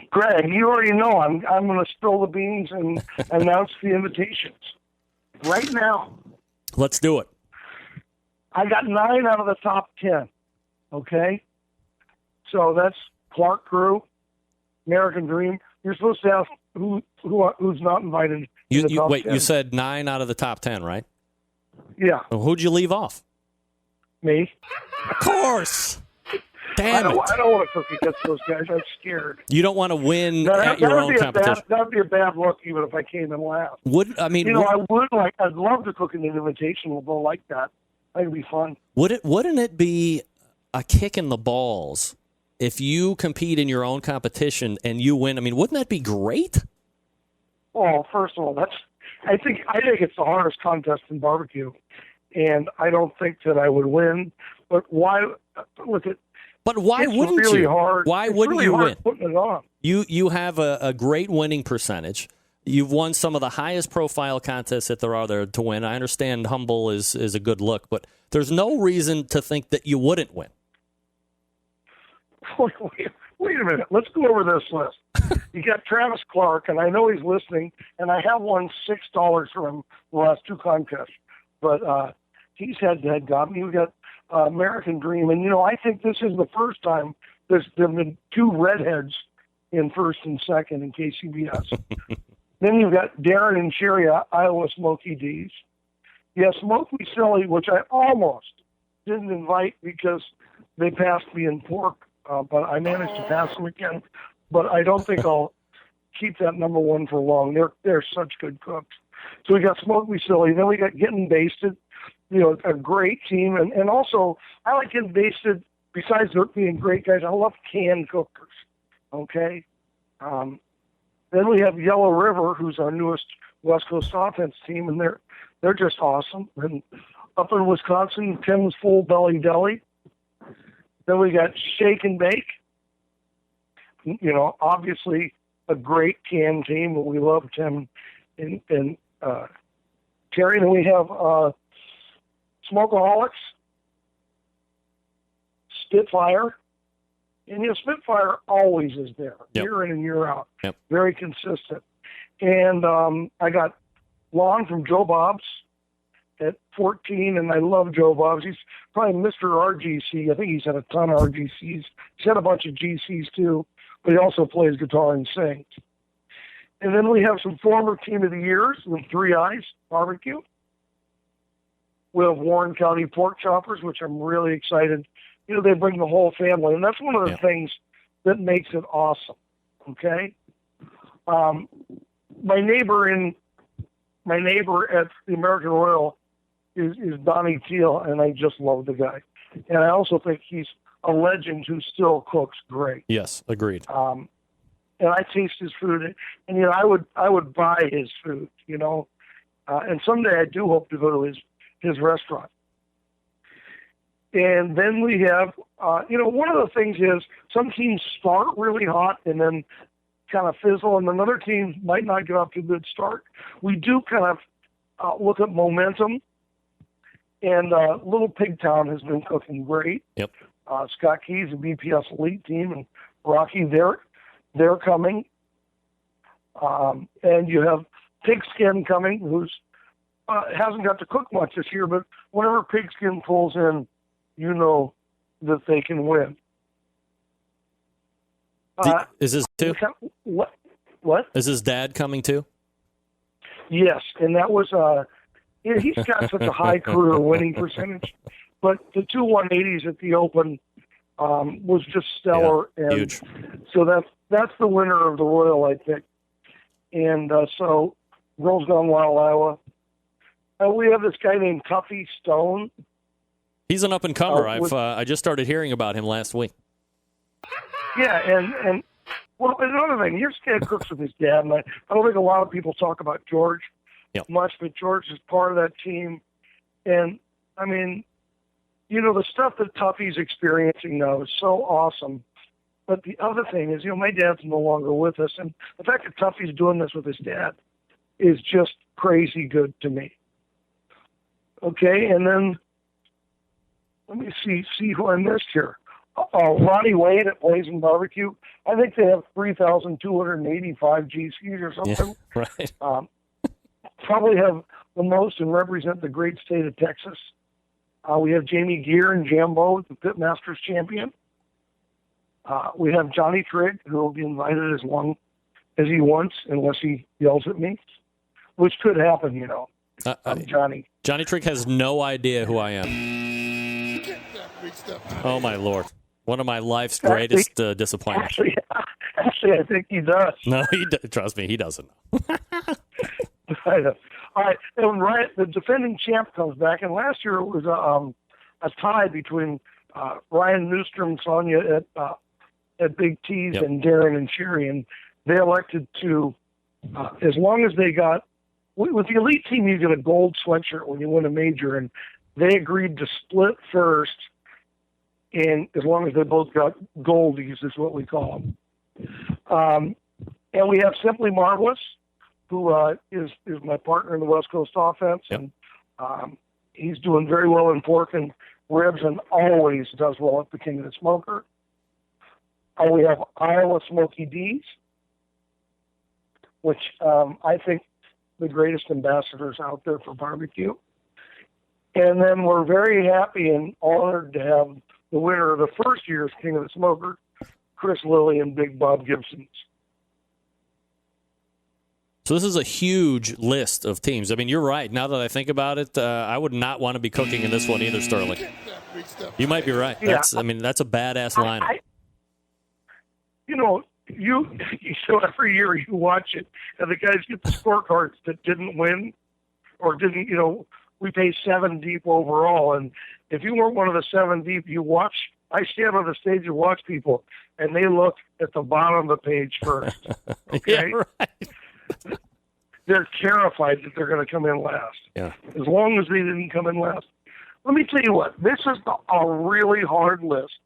Greg, you already know I'm going to spill the beans and announce the invitations right now. Let's do it. I got 9 out of the top 10. Okay, so that's Clark Crew, American Dream. You're supposed to ask who's not invited. Wait, 10. You said 9 out of the top 10, right? Yeah. Well, who'd you leave off? Me. Of course. Damn it! I don't want to cook against those guys. I'm scared. You don't want to win at your own competition. That would be a bad look, even if I came in last. I'd love to cook in an invitational bowl like that. I think it'd be fun. Wouldn't it be a kick in the balls if you compete in your own competition and you win? Wouldn't that be great? Well, first of all, I think it's the hardest contest in barbecue, and I don't think that I would win. But why? But why wouldn't really you? Hard. Why it's wouldn't really you hard win? Putting it on. You have a great winning percentage. You've won some of the highest profile contests that there are there to win. I understand humble is a good look, but there's no reason to think that you wouldn't win. Wait a minute. Let's go over this list. You got Travis Clark, and I know he's listening, and I have won $6 from him the last 2 contests. But he's head-to-head got me. We got American Dream, and I think this is the first time there have been 2 redheads in first and second in KCBS. Then you've got Darren and Sherry, Iowa Smoky D's. Yeah, Smoke Me Silly, which I almost didn't invite because they passed me in pork, but I managed to pass them again. But I don't think I'll keep that number 1 for long. They're such good cooks. So we got Smoke Me Silly. Then we got Getting Basted, a great team. And also, I like Getting Basted, besides being great guys, I love canned cookers, okay? Then we have Yellow River, who's our newest West Coast offense team, and they're just awesome. And up in Wisconsin, Tim's Full Belly Deli. Then we got Shake and Bake. Obviously a great can team, but we love Tim and Terry. Then we have Smokeaholics, Spitfire. And Spitfire always is there, year in and year out. Yep. Very consistent. And I got Lon from Joe Bob's at 14, and I love Joe Bob's. He's probably Mr. RGC. I think he's had a ton of RGCs. He's had a bunch of GCs too, but he also plays guitar and sings. And then we have some former Team of the Years with 3 Eyes Barbecue. We have Warren County Pork Choppers, which I'm really excited. They bring the whole family, and that's one of the things that makes it awesome. Okay, my neighbor at the American Royal is Donnie Teal, and I just love the guy. And I also think he's a legend who still cooks great. Yes, agreed. And I taste his food, and I would buy his food. And someday I do hope to go to his restaurant. And then we have, one of the things is some teams start really hot and then kind of fizzle, and another team might not get off to a good start. We do kind of look at momentum, And Little Pigtown has been cooking great. Yep. Scott Keys, the BPS Elite team, and Rocky, they're coming. And you have Pigskin coming, who's hasn't got to cook much this year, but whenever Pigskin pulls in, you know that they can win. Is his too? What? Is his dad coming too? Yes, and that was he's got such a high career winning percentage, but the 2 180s at the Open was just stellar, and huge. So that's the winner of the Royal, I think. And so Girls Gone Wild, Iowa. We have this guy named Tuffy Stone. He's an up and comer. I just started hearing about him last week. Yeah, and well, another thing, here's Ted cooks with his dad, and I don't think a lot of people talk about George much, but George is part of that team. And, I mean, you know, the stuff that Tuffy's experiencing now is so awesome. But the other thing is, you know, my dad's no longer with us, and the fact that Tuffy's doing this with his dad is just crazy good to me. Okay, and then let me see who I missed here. Ronnie Wade at Blazing Barbecue. I think they have 3,285 GCs or something. Yeah, right. Probably have the most and represent the great state of Texas. We have Jamie Gear and Jambo, the Pitmasters champion. We have Johnny Trigg, who will be invited as long as he wants, unless he yells at me, which could happen, you know. Johnny. Johnny Trigg has no idea who I am. Oh, my Lord. One of my life's greatest disappointments. Actually, I think he does. No, trust me, he doesn't. I know. All right, and the defending champ comes back, and last year it was a tie between Ryan Newstrom and Sonia at Big T's and Darren and Sherry, and they elected to, as long as they got, with the elite team, you get a gold sweatshirt when you win a major, and they agreed to split first, and as long as they both got goldies is what we call them. And we have Simply Marvelous, who is my partner in the West Coast offense, and he's doing very well in pork and ribs and always does well at the King of the Smoker. We have Iowa Smoky D's, which I think the greatest ambassadors out there for barbecue. And then we're very happy and honored to have the winner of the first year's King of the Smoker, Chris Lilly and Big Bob Gibson's. So this is a huge list of teams. I mean, you're right. Now that I think about it, I would not want to be cooking in this one either, Sterling. You might be right. That's a badass lineup. You know, so every year you watch it, and the guys get the scorecards that didn't win or didn't, you know, we pay 7 deep overall. And if you weren't one of the 7 deep, I stand on the stage and watch people, and they look at the bottom of the page first. Okay? Yeah, right. They're terrified that they're going to come in last. Yeah. As long as they didn't come in last. Let me tell you what, this is a really hard list.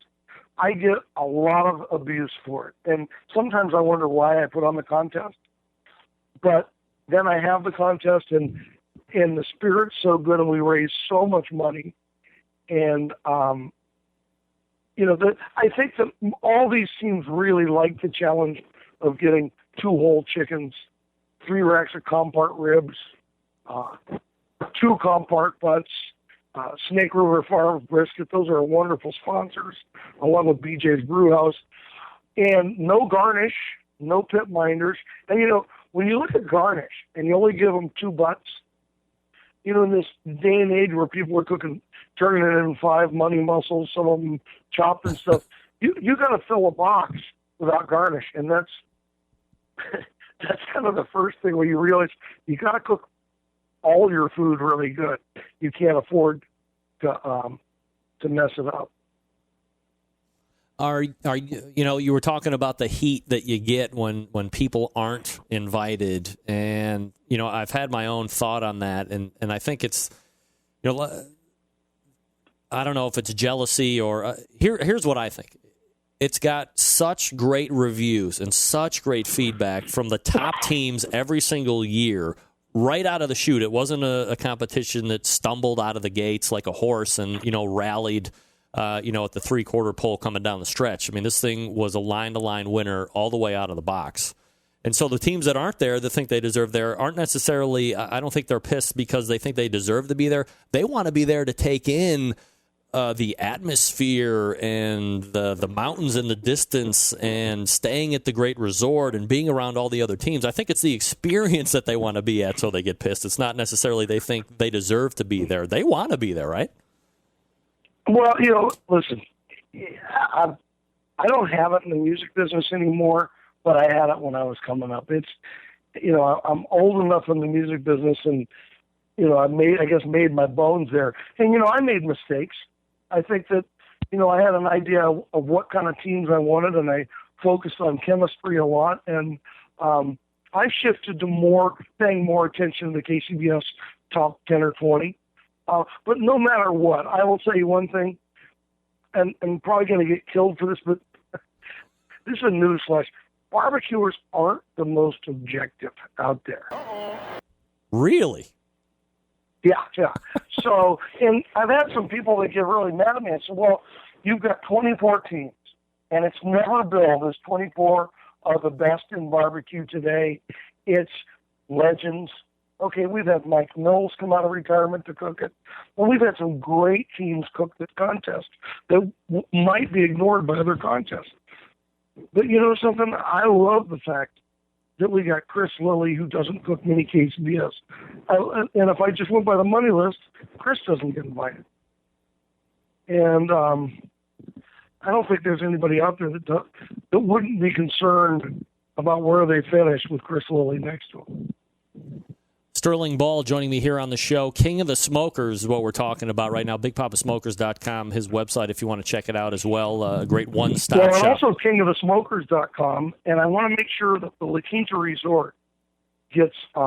I get a lot of abuse for it. And sometimes I wonder why I put on the contest. But then I have the contest, and the spirit's so good, and we raise so much money. And, you know, I think that all these teams really like the challenge of getting 2 whole chickens, 3 racks of compart ribs, 2 compart butts, Snake River Farms brisket. Those are wonderful sponsors, along with BJ's Brewhouse. And no garnish, no pit minders. And, you know, when you look at garnish and you only give them 2 butts, you know, in this day and age where people are cooking, turning it in 5 money mussels, some of them chopped and stuff, you got to fill a box without garnish. And that's kind of the first thing where you realize you got to cook all your food really good. You can't afford to mess it up. Are you know, you were talking about the heat that you get when people aren't invited, and you know, I've had my own thought on that, and I think it's, you know, I don't know if it's jealousy or here's what I think. It's got such great reviews and such great feedback from the top teams every single year, right out of the chute. It wasn't a competition that stumbled out of the gates like a horse and, rallied, at the three-quarter pole coming down the stretch. I mean, this thing was a line-to-line winner all the way out of the box. And so the teams that aren't there, that think they deserve there, aren't necessarily, I don't think they're pissed because they think they deserve to be there. They want to be there to take in the atmosphere and the mountains in the distance and staying at the great resort and being around all the other teams. I think it's the experience that they want to be at, so they get pissed. It's not necessarily they think they deserve to be there. They want to be there, right? Well, listen, I don't have it in the music business anymore, but I had it when I was coming up. It's, I'm old enough in the music business, and I made my bones there. And I made mistakes. I think that I had an idea of what kind of teams I wanted, and I focused on chemistry a lot. And I shifted to paying more attention to the KCBS top 10 or 20. But no matter what, I will tell you one thing, and I'm probably going to get killed for this, but this is a newsflash. Barbecuers aren't the most objective out there. Really? Yeah. So, and I've had some people that get really mad at me and say, well, you've got 24 teams, and it's never been as 24 are the best in barbecue today. It's legends. Okay, we've had Mike Mills come out of retirement to cook it. Well, we've had some great teams cook this contest that might be ignored by other contests. But you know something? I love the fact that we got Chris Lilly, who doesn't cook many KCBS. And if I just went by the money list, Chris doesn't get invited. And I don't think there's anybody out there that wouldn't be concerned about where they finish with Chris Lilly next to him. Sterling Ball joining me here on the show. King of the Smokers is what we're talking about right now. BigPapaSmokers.com, his website, if you want to check it out as well. A great one-stop shop. And also KingofTheSmokers.com. And I want to make sure that the La Quinta Resort gets a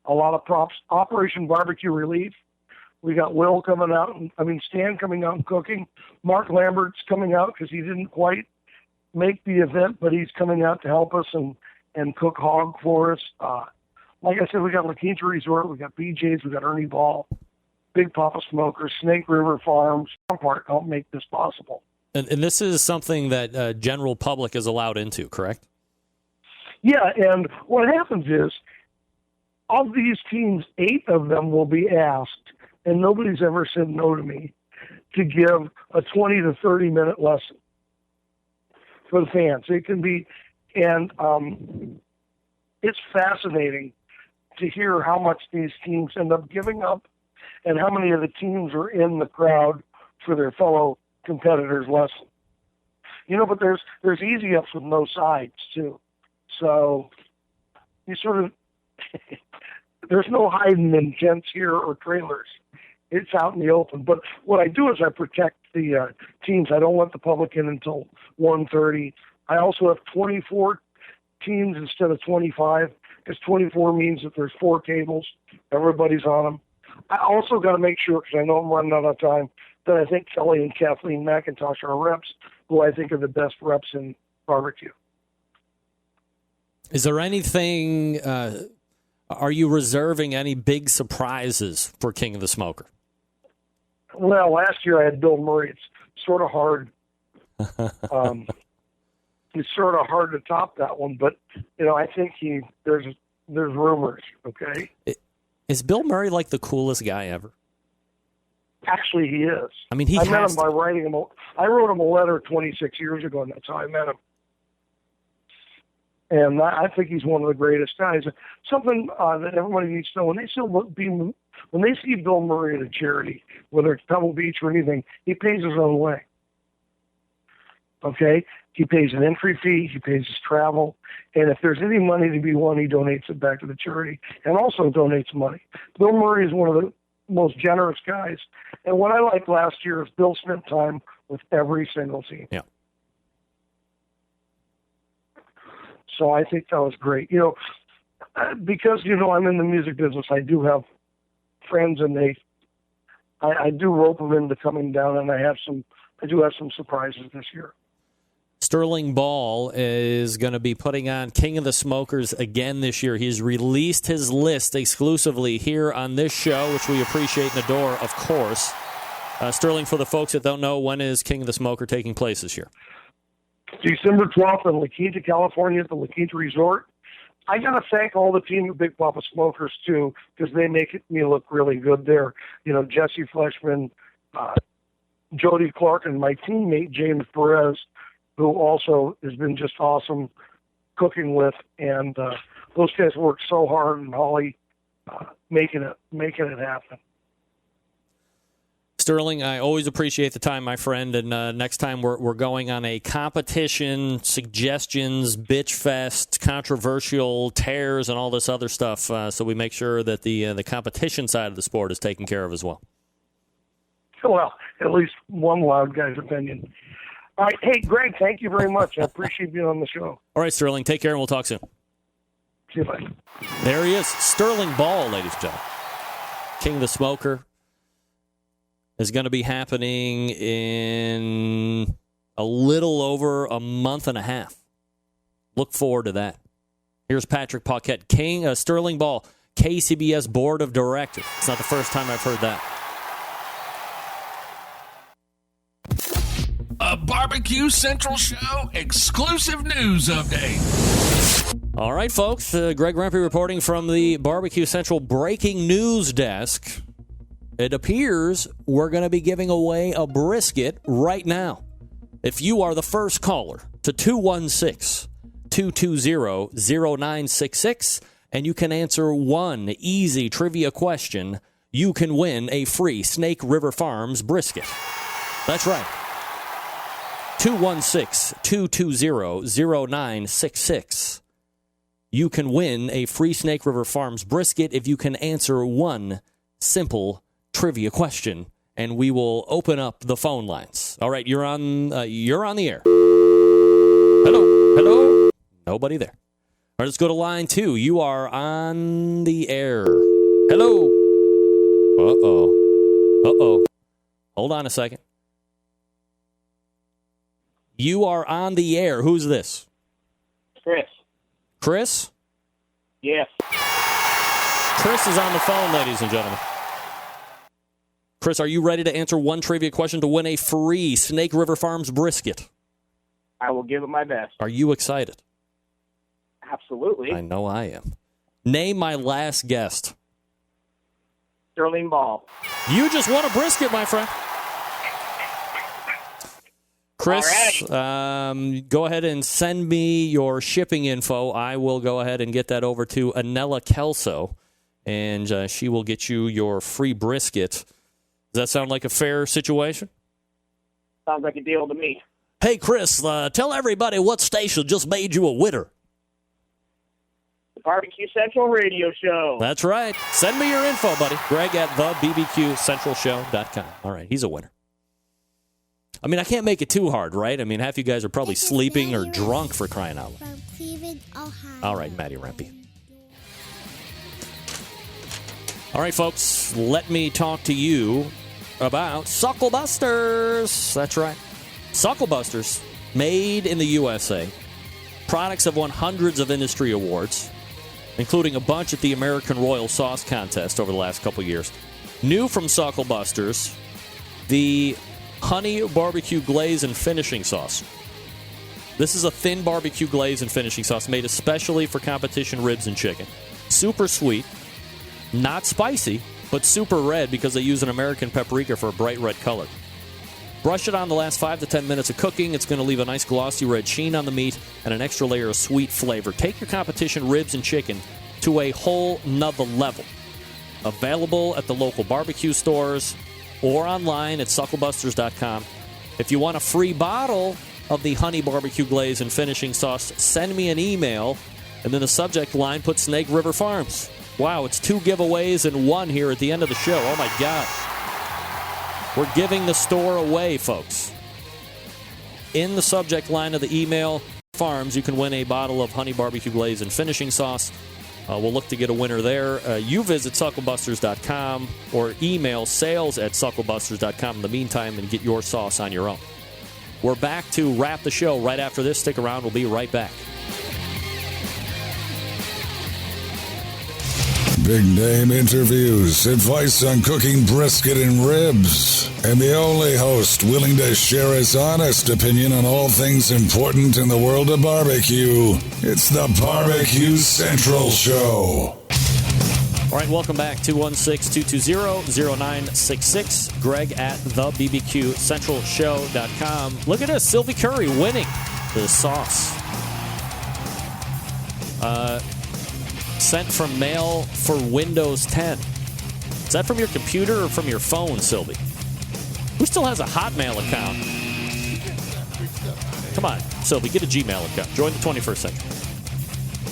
lot of props. Operation Barbecue Relief. We got Will coming out. Stan coming out and cooking. Mark Lambert's coming out because he didn't quite make the event, but he's coming out to help us and cook hog for us. Like I said, we got La Quinta Resort, we got BJ's, we got Ernie Ball, Big Papa Smokers, Snake River Farms. Some part help make this possible. And this is something that general public is allowed into, correct? Yeah, and what happens is, of these teams, 8 of them will be asked, and nobody's ever said no to me, to give a 20 to 30-minute lesson for the fans. It can be, and it's fascinating to hear how much these teams end up giving up and how many of the teams are in the crowd for their fellow competitors' lesson. But there's easy ups with no sides, too. So you sort of, there's no hiding in tents here or trailers. It's out in the open. But what I do is I protect the teams. I don't let the public in until 1:30. I also have 24 teams instead of 25, because 24 means that there's 4 tables, everybody's on them. I also got to make sure, because I know I'm running out of time, that I think Kelly and Kathleen McIntosh are reps, who I think are the best reps in barbecue. Is there anything, are you reserving any big surprises for King of the Smoker? Well, last year I had Bill Murray. It's sort of hard. It's sort of hard to top that one, but I think there's rumors. Okay, is Bill Murray like the coolest guy ever? Actually, he is. I mean, I met him by writing him. I wrote him a letter 26 years ago, and that's how I met him. And I think he's one of the greatest guys. Something that everybody needs to know: when they see Bill Murray at a charity, whether it's Pebble Beach or anything, he pays his own way. Okay, he pays an entry fee, he pays his travel, and if there's any money to be won, he donates it back to the charity, and also donates money. Bill Murray is one of the most generous guys, and what I liked last year is Bill spent time with every single team. Yeah. So I think that was great. Because I'm in the music business, I do have friends, and I do rope them into coming down, and I do have some surprises this year. Sterling Ball is going to be putting on King of the Smokers again this year. He's released his list exclusively here on this show, which we appreciate and adore, of course. Sterling, for the folks that don't know, when is King of the Smoker taking place this year? December 12th in La Quinta, California at the La Quinta Resort. I got to thank all the team of Big Papa Smokers, too, because they make me look really good there. You know, Jesse Fleshman, Jody Clark, and my teammate, James Perez, who also has been just awesome cooking with. And those guys work so hard, and Holly making it happen. Sterling, I always appreciate the time, my friend, and next time we're going on a competition, suggestions, bitch fest, controversial tears, and all this other stuff, so we make sure that the competition side of the sport is taken care of as well. Well, at least one loud guy's opinion. All right, hey, Greg, thank you very much. I appreciate being on the show. All right, Sterling, take care, and we'll talk soon. See you later. There he is, Sterling Ball, ladies and gentlemen. King of the Smoker is going to be happening in a little over a month and a half. Look forward to that. Here's Patrick Paquette, Sterling Ball, KCBS Board of Directors. It's not the first time I've heard that. A Barbecue Central Show exclusive news update. All right, folks. Greg Rempe reporting from the Barbecue Central breaking news desk. It appears we're going to be giving away a brisket right now. If you are the first caller to 216-220-0966 and you can answer one easy trivia question, you can win a free Snake River Farms brisket. That's right. 216-220-0966. You can win a free Snake River Farms brisket if you can answer one simple trivia question, and we will open up the phone lines. All right, you're on the air. Hello. Nobody there. All right, let's go to line 2. You are on the air. Hello. Uh-oh. Hold on a second. You are on the air. Who's this? Chris? Yes. Chris is on the phone, ladies and gentlemen. Chris, are you ready to answer one trivia question to win a free Snake River Farms brisket? I will give it my best. Are you excited? Absolutely. I know I am. Name my last guest. Sterling Ball. You just won a brisket, my friend. Chris, go ahead and send me your shipping info. I will go ahead and get that over to Anella Kelso, and she will get you your free brisket. Does that sound like a fair situation? Sounds like a deal to me. Hey, Chris, tell everybody what station just made you a winner. The Barbecue Central Radio Show. That's right. Send me your info, buddy. Greg at thebbqcentralshow.com. All right, he's a winner. I mean, I can't make it too hard, right? I mean, half you guys are probably sleeping or drunk, for crying out loud. All right, Maddie Rempe. All right, folks, let me talk to you about Sucklebusters. That's right. Sucklebusters, made in the USA. Products have won hundreds of industry awards, including a bunch at the American Royal Sauce Contest over the last couple years. New from Sucklebusters, the Honey Barbecue Glaze and Finishing Sauce. This is a thin barbecue glaze and finishing sauce made especially for competition ribs and chicken. Super sweet, not spicy, but super red because they use an American paprika for a bright red color. Brush it on the last 5 to 10 minutes of cooking. It's going to leave a nice glossy red sheen on the meat and an extra layer of sweet flavor. Take your competition ribs and chicken to a whole nother level. Available at the local barbecue stores or online at sucklebusters.com. If you want a free bottle of the Honey Barbecue Glaze and Finishing Sauce, send me an email, and then the subject line, put Snake River Farms. Wow, it's 2 giveaways in one here at the end of the show. Oh, my God. We're giving the store away, folks. In the subject line of the email, Farms, you can win a bottle of Honey Barbecue Glaze and Finishing Sauce. We'll look to get a winner there. You visit sucklebusters.com or email sales@sucklebusters.com in the meantime and get your sauce on your own. We're back to wrap the show right after this. Stick around. We'll be right back. Big name interviews, advice on cooking brisket and ribs, and the only host willing to share his honest opinion on all things important in the world of barbecue. It's the Barbecue Central Show. All right, welcome back. 216-220-0966. Greg at thebbqcentralshow.com. Look at this. Sylvie Curry winning the sauce. Sent from mail for Windows 10. Is that from your computer or from your phone, Sylvie? Who still has a Hotmail account? Come on, Sylvie, get a Gmail account. Join the 21st century.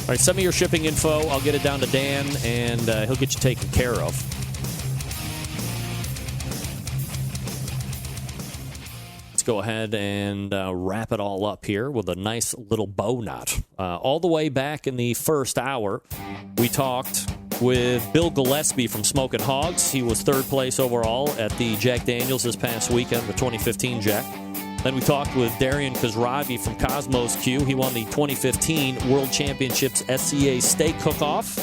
All right, send me your shipping info. I'll get it down to Dan, and he'll get you taken care of. Let's go ahead and wrap it all up here with a nice little bow knot. All the way back in the first hour, we talked with Bill Gillespie from Smokin' Hogs. He was third place overall at the Jack Daniels this past weekend, the 2015 Jack. Then we talked with Darian Khosravi from Cosmos Q. He won the 2015 World Championships SCA Steak Cook-Off.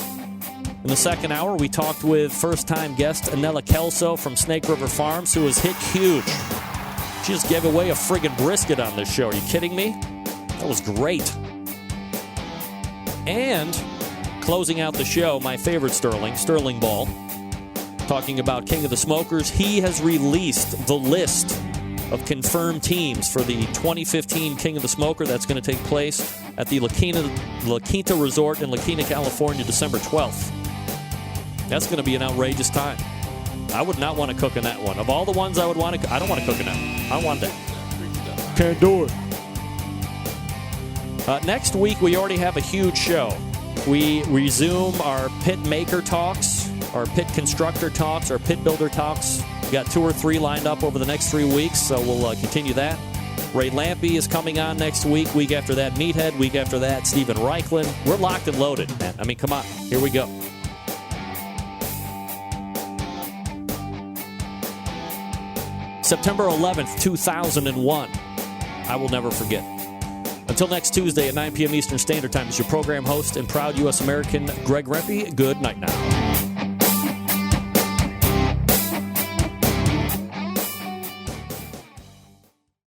In the second hour, we talked with first-time guest Anela Kelso from Snake River Farms, who was hit huge. She just gave away a friggin' brisket on this show. Are you kidding me? That was great. And closing out the show, my favorite Sterling Ball, talking about King of the Smokers. He has released the list of confirmed teams for the 2015 King of the Smoker. That's going to take place at the La Quinta Resort in La Quinta, California, December 12th. That's going to be an outrageous time. I would not want to cook in that one. Of all the ones I would want to, I don't want to cook in that. I want that. Can't do it. Next week, we already have a huge show. We resume our pit maker talks, our pit constructor talks, our pit builder talks. We got 2 or 3 lined up over the next 3 weeks, so we'll continue that. Ray Lampy is coming on next week. Week after that, Meathead. Week after that, Stephen Reichlin. We're locked and loaded, man. I mean, come on. Here we go. September 11th, 2001. I will never forget. Until next Tuesday at 9 p.m. Eastern Standard Time, is your program host and proud U.S. American, Greg Rempe. Good night now.